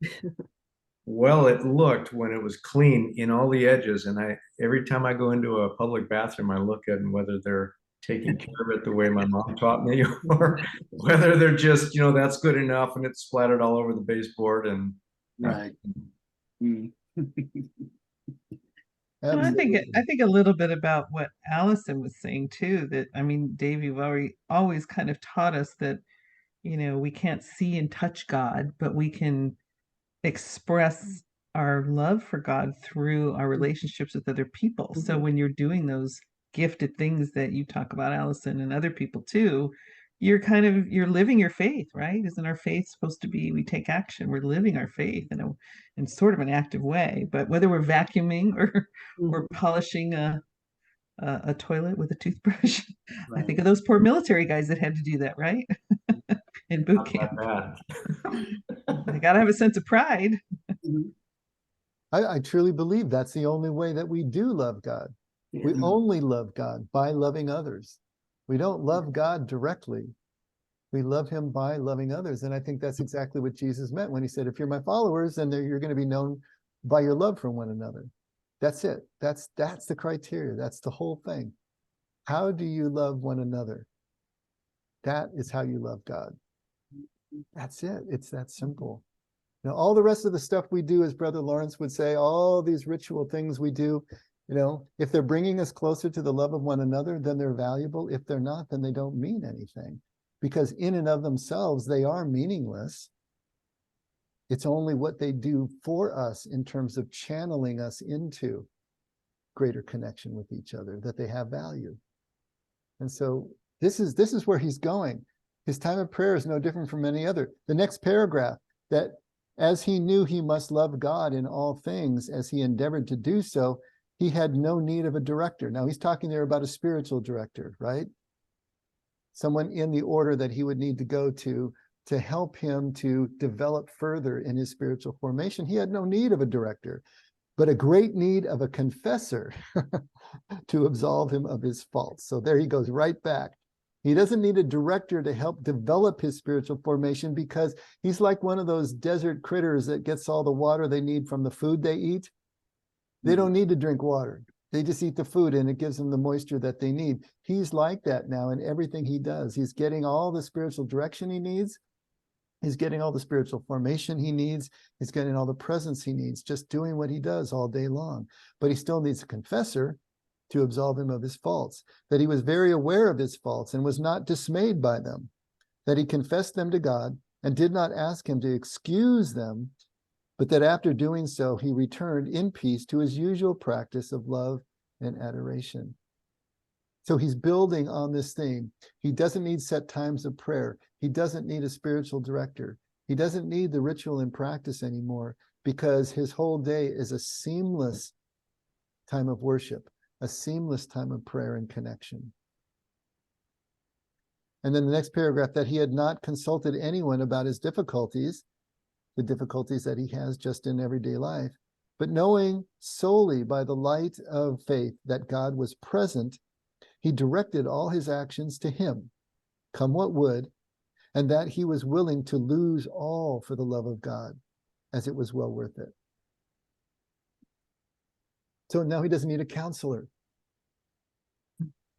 well it looked when it was clean in all the edges. And every time I go into a public bathroom, I look at whether they're taking care of it the way my mom taught me, or whether they're just, that's good enough and it's splattered all over the baseboard. And Right. Mm. Well, I think Absolutely. I think a little bit about what Allison was saying too, that I mean, Dave, you've always kind of taught us that, we can't see and touch God, but we can express our love for God through our relationships with other people. So Mhm. when you're doing those gifted things that you talk about, Allison, and other people too, you're living your faith, right? Isn't our faith supposed to be, we take action, we're living our faith in sort of an active way. But whether we're vacuuming or Mhm. polishing a toilet with a toothbrush, I think Right. of those poor military guys that had to do that, right? In boot not camp. that bad. They gotta have a sense of pride. I truly believe that's the only way that we do love God. We Yeah. only love God by loving others. We don't love God directly. We love him by loving others. And I think that's exactly what Jesus meant when he said, if you're my followers, then you're going to be known by your love for one another. That's it. That's the criteria. That's the whole thing. How do you love one another? That is how you love God. That's it. It's that simple. Now, all the rest of the stuff we do, as Brother Lawrence would say, all these ritual things we do, if they're bringing us closer to the love of one another, then they're valuable. If they're not, then they don't mean anything, because in and of themselves, they are meaningless. It's only what they do for us in terms of channeling us into greater connection with each other that they have value. And so this is where he's going. His time of prayer is no different from any other. The next paragraph, that as he knew he must love God in all things, as he endeavored to do so, he had no need of a director. Now he's talking there about a spiritual director, right? Someone in the order that he would need to go to help him to develop further in his spiritual formation. He had no need of a director, but a great need of a confessor to absolve him of his faults. So there he goes right back. He doesn't need a director to help develop his spiritual formation, because he's like one of those desert critters that gets all the water they need from the food they eat. They don't need to drink water. They just eat the food and it gives them the moisture that they need. He's like that now in everything he does. He's getting all the spiritual direction he needs. He's getting all the spiritual formation he needs. He's getting all the presence he needs, just doing what he does all day long. But he still needs a confessor to absolve him of his faults, that he was very aware of his faults and was not dismayed by them, that he confessed them to God and did not ask him to excuse them, but that after doing so, he returned in peace to his usual practice of love and adoration. So he's building on this theme. He doesn't need set times of prayer. He doesn't need a spiritual director. He doesn't need the ritual and practice anymore, because his whole day is a seamless time of worship, a seamless time of prayer and connection. And then the next paragraph, that he had not consulted anyone about his difficulties, the difficulties that he has just in everyday life, but knowing solely by the light of faith that God was present, he directed all his actions to him, come what would, and that he was willing to lose all for the love of God, as it was well worth it. So now he doesn't need a counselor.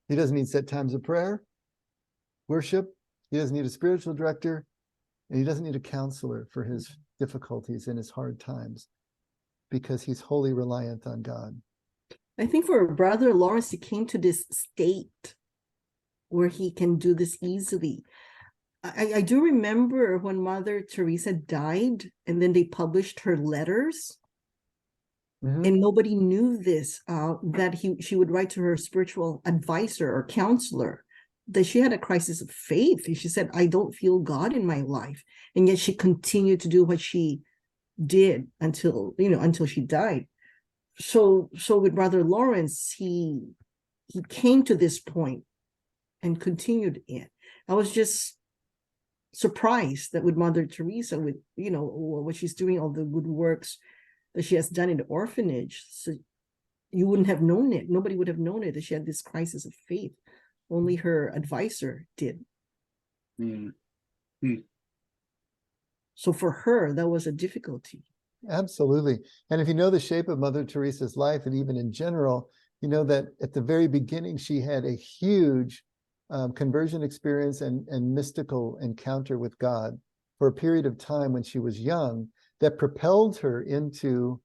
He doesn't need set times of prayer, worship. He doesn't need a spiritual director, and he doesn't need a counselor for his difficulties and his hard times, because he's wholly reliant on God. I think for Brother Lawrence, he came to this state where he can do this easily. I do remember when Mother Teresa died, and then they published her letters, and nobody knew this, that she would write to her spiritual advisor or counselor that she had a crisis of faith. And she said, I don't feel God in my life. And yet she continued to do what she did until she died. So with Brother Lawrence, he came to this point and continued it. I was just surprised that with Mother Teresa, with, you know, what she's doing, all the good works that she has done in the orphanage. So you wouldn't have known it. Nobody would have known it that she had this crisis of faith. Only her advisor did. Mm. So for her, that was a difficulty. Absolutely. And if you know the shape of Mother Teresa's life, and even in general, you know that at the very beginning, she had a huge conversion experience and mystical encounter with God for a period of time when she was young that propelled her into,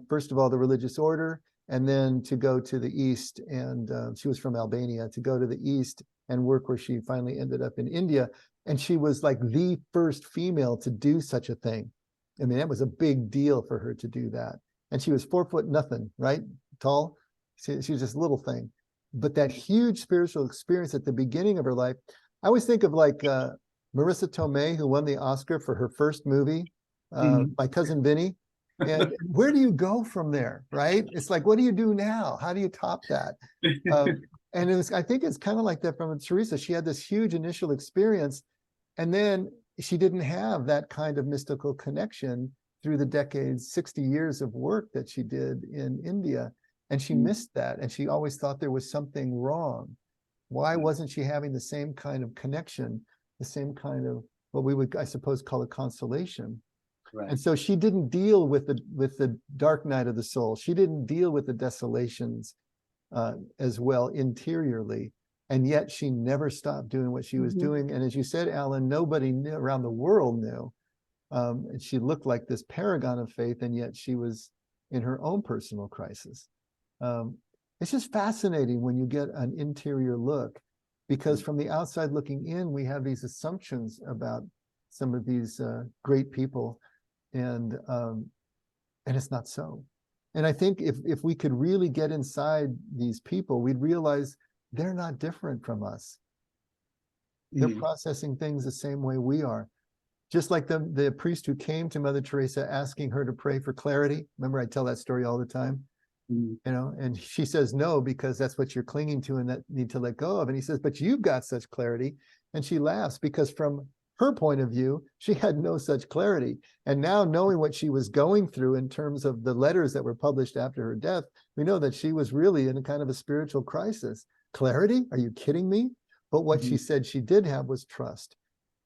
first of all, the religious order, and then to go to the East. And she was from Albania, to go to the East and work where she finally ended up in India. And she was like the first female to do such a thing. I mean, that was a big deal for her to do that. And she was 4 foot nothing, right? Tall. She was just a little thing. But that huge spiritual experience at the beginning of her life, I always think of like Marissa Tomei, who won the Oscar for her first movie, My Cousin Vinny. And where do you go from there, right? It's like, what do you do now? How do you top that? And it was, I think it's kind of like that from Teresa. She had this huge initial experience, and then she didn't have that kind of mystical connection through the decades, 60 years of work that she did in India. And she missed that. And she always thought there was something wrong. Why wasn't she having the same kind of connection, the same kind of what we would, I suppose, call a consolation? Right. And so she didn't deal with the dark night of the soul. She didn't deal with the desolations as well interiorly. And yet she never stopped doing what she was doing. And as you said, Alan, nobody knew, around the world knew. And she looked like this paragon of faith, and yet she was in her own personal crisis. It's just fascinating when you get an interior look, because from the outside looking in, we have these assumptions about some of these great people, and it's not so. And I think if we could really get inside these people, we'd realize they're not different from us. They're processing things the same way we are. Just like the priest who came to Mother Teresa asking her to pray for clarity. Remember, I tell that story all the time. You know, and she says no, because that's what you're clinging to and that need to let go of. And he says, but you've got such clarity. And she laughs, because from her point of view, she had no such clarity. And now, knowing what she was going through in terms of the letters that were published after her death, we know that she was really in a kind of a spiritual crisis. Clarity? Are you kidding me? But what she said she did have was trust.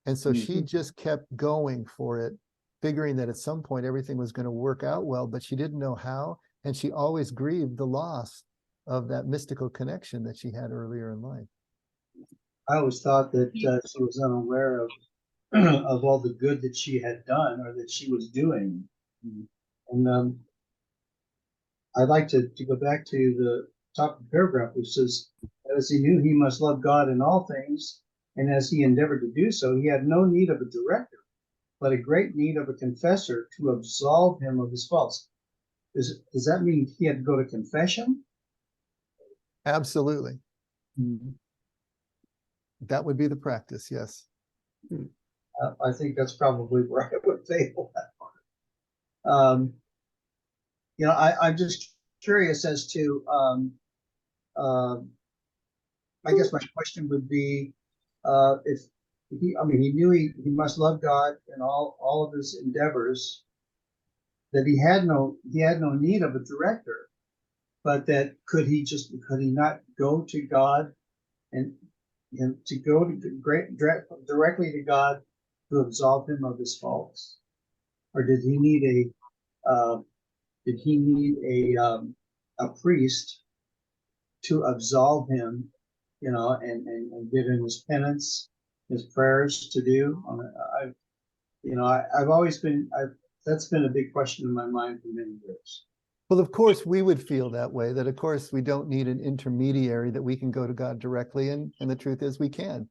And so she just kept going for it, figuring that at some point everything was going to work out well, but she didn't know how. And she always grieved the loss of that mystical connection that she had earlier in life. I always thought that she was unaware of all the good that she had done or that she was doing. And I'd like to go back to the top of the paragraph, which says, as he knew he must love God in all things, and as he endeavored to do so, he had no need of a director, but a great need of a confessor to absolve him of his faults. Does that mean he had to go to confession? Absolutely. That would be the practice, yes. I think that's probably where I would fail that part. You know, I'm just curious as to, I guess my question would be, if he, I mean, he knew he must love God in all of his endeavors, that he had no need of a director, but that could he not go to God and to go directly to God to absolve him of his faults, or did he need a priest to absolve him, you know, and give him his penance, his prayers to do? I've always been, that's been a big question in my mind for many years. Well, of course, we would feel that way, that of course we don't need an intermediary, that we can go to God directly, and the truth is we can.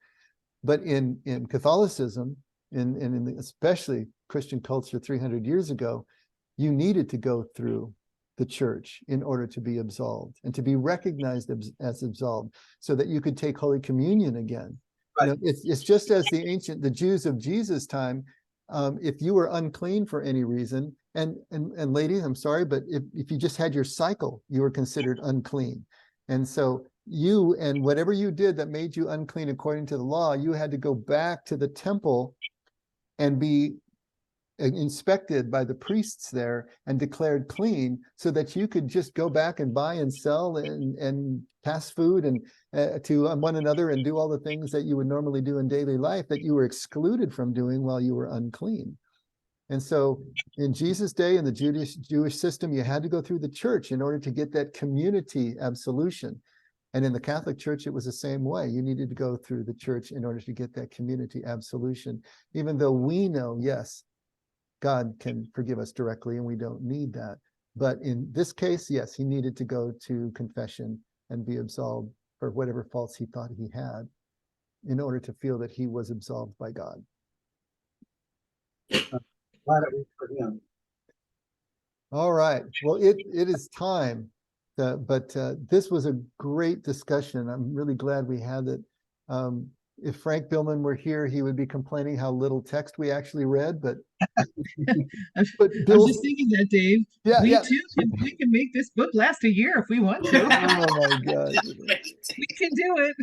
But in Catholicism, in especially Christian culture 300 years ago, you needed to go through the church in order to be absolved and to be recognized as absolved, so that you could take Holy Communion again. Right. You know, it's just as the Jews of Jesus' time, if you were unclean for any reason, and ladies, I'm sorry, but if you just had your cycle, you were considered unclean. And so you and whatever you did that made you unclean according to the law, you had to go back to the temple and be inspected by the priests there and declared clean, so that you could just go back and buy and sell and pass food and to one another and do all the things that you would normally do in daily life that you were excluded from doing while you were unclean. And so in Jesus' day, in the Jewish system, you had to go through the church in order to get that community absolution. And in the Catholic Church, it was the same way. You needed to go through the church in order to get that community absolution, even though we know, yes, God can forgive us directly and we don't need that. But in this case, yes, he needed to go to confession and be absolved for whatever faults he thought he had in order to feel that he was absolved by God. Glad it was for him. All right. Well, it is time. But this was a great discussion. I'm really glad we had it. If Frank Billman were here, he would be complaining how little text we actually read. But, I Bill, was just thinking that, Dave. Yeah, we yeah. too we can make this book last a year if we want to. Oh my God. We can do it.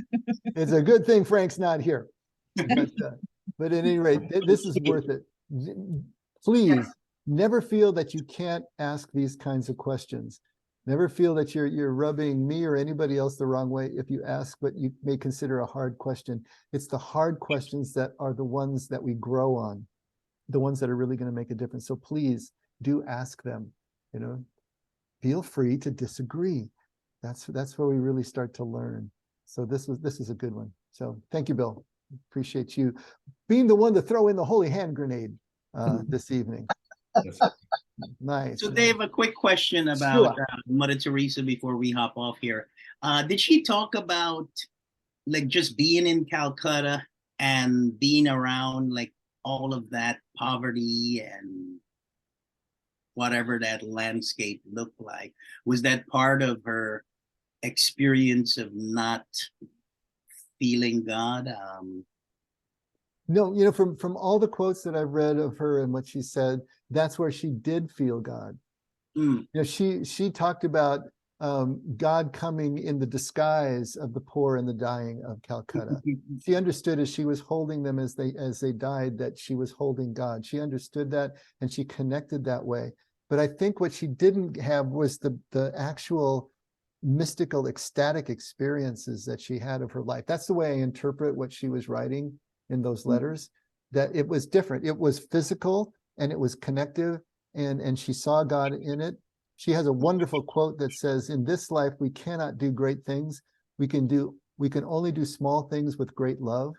It's a good thing Frank's not here. But at any rate, this is worth it. Please never feel that you can't ask these kinds of questions. Never feel that you're rubbing me or anybody else the wrong way if you ask what you may consider a hard question. It's the hard questions that are the ones that we grow on, the ones that are really going to make a difference. So please do ask them. You know, feel free to disagree. That's where we really start to learn. So this is a good one. So thank you, Bill. Appreciate you being the one to throw in the holy hand grenade this evening. Nice. So Dave, a quick question about Mother Teresa before we hop off here. Did she talk about like just being in Calcutta and being around like all of that poverty and whatever that landscape looked like? Was that part of her experience of not feeling God? No, you know, from all the quotes that I've read of her and what she said, that's where she did feel God. You know, she talked about God coming in the disguise of the poor and the dying of Calcutta. She understood as she was holding them as they died that she was holding God. She understood that and she connected that way. But I think what she didn't have was the actual mystical, ecstatic experiences that she had of her life. That's the way I interpret what she was writing in those letters, that it was different. It was physical and it was connective, and she saw God in it. She has a wonderful quote that says, in this life, we cannot do great things. We can only do small things with great love.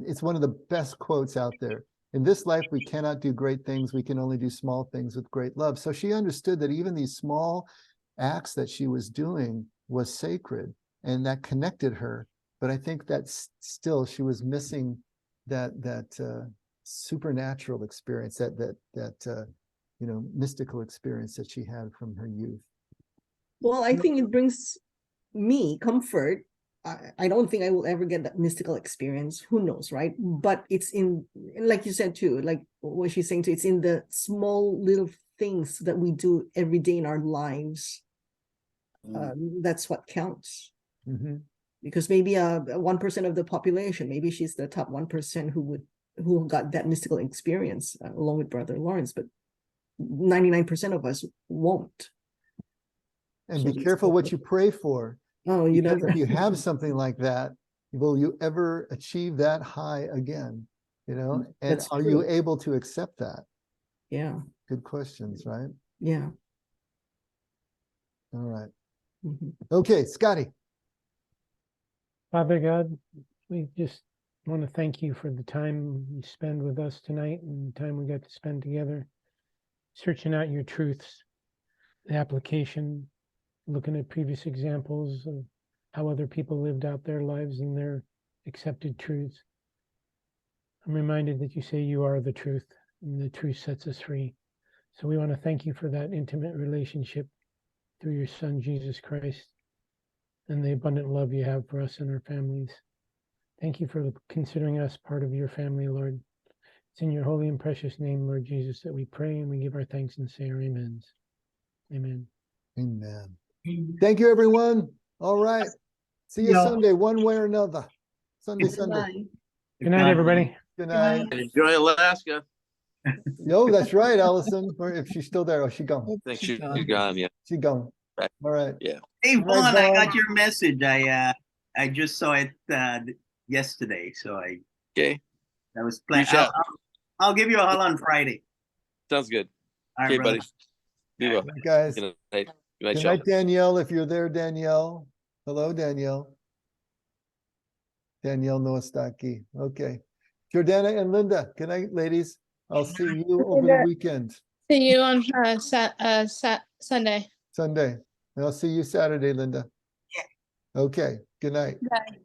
It's one of the best quotes out there. In this life, we cannot do great things. We can only do small things with great love. So she understood that even these small acts that she was doing was sacred, and that connected her. But I think that still she was missing that supernatural experience, that mystical experience that she had from her youth. Well, I think it brings me comfort. I don't think I will ever get that mystical experience. Who knows, right? But it's like you said too, like what she's saying too, it's in the small little things that we do every day in our lives. That's what counts. Because maybe 1% of the population, maybe she's the top 1% who got that mystical experience along with Brother Lawrence, but 99% of us won't. And be careful what you pray for. Oh, you know, if you have something like that, will you ever achieve that high again? You know, and That's are true. you able to accept that? Yeah. Good questions, right? Yeah. All right. Okay, Scotty. Father God, we just want to thank you for the time you spend with us tonight and the time we got to spend together, searching out your truths, the application, looking at previous examples of how other people lived out their lives and their accepted truths. I'm reminded that you say you are the truth and the truth sets us free. So we want to thank you for that intimate relationship through your Son, Jesus Christ, and the abundant love you have for us and our families. Thank you for considering us part of your family, Lord. It's in your holy and precious name, Lord Jesus, that we pray and we give our thanks and say our amens. Amen. Amen. Thank you, everyone. All right. See you Yeah. Sunday, one way or another. Sunday. Good night, everybody. Good night. And enjoy Alaska. Yo, that's right, Allison. Or if she's still there, oh, she gone. I think she's gone. gone, yeah. She gone. Right. All right. Yeah. Hey, Right, Vaughn, I got Vaughn. your message. I just saw it yesterday, so I Okay, was planning. Reach out. I'll give you a call on Friday. sounds good. All right, Okay, brother. buddy. Be well. Guys. Good night. Good night, Good Sheldon. night, Danielle, if you're there, Danielle. Hello, Danielle. Danielle Nowostaki. Okay. Jordana and Linda, good night, ladies. I'll see you over the weekend, See you on Sunday. Sunday. And I'll see you Saturday, Linda. Yeah. Okay, good night. Bye.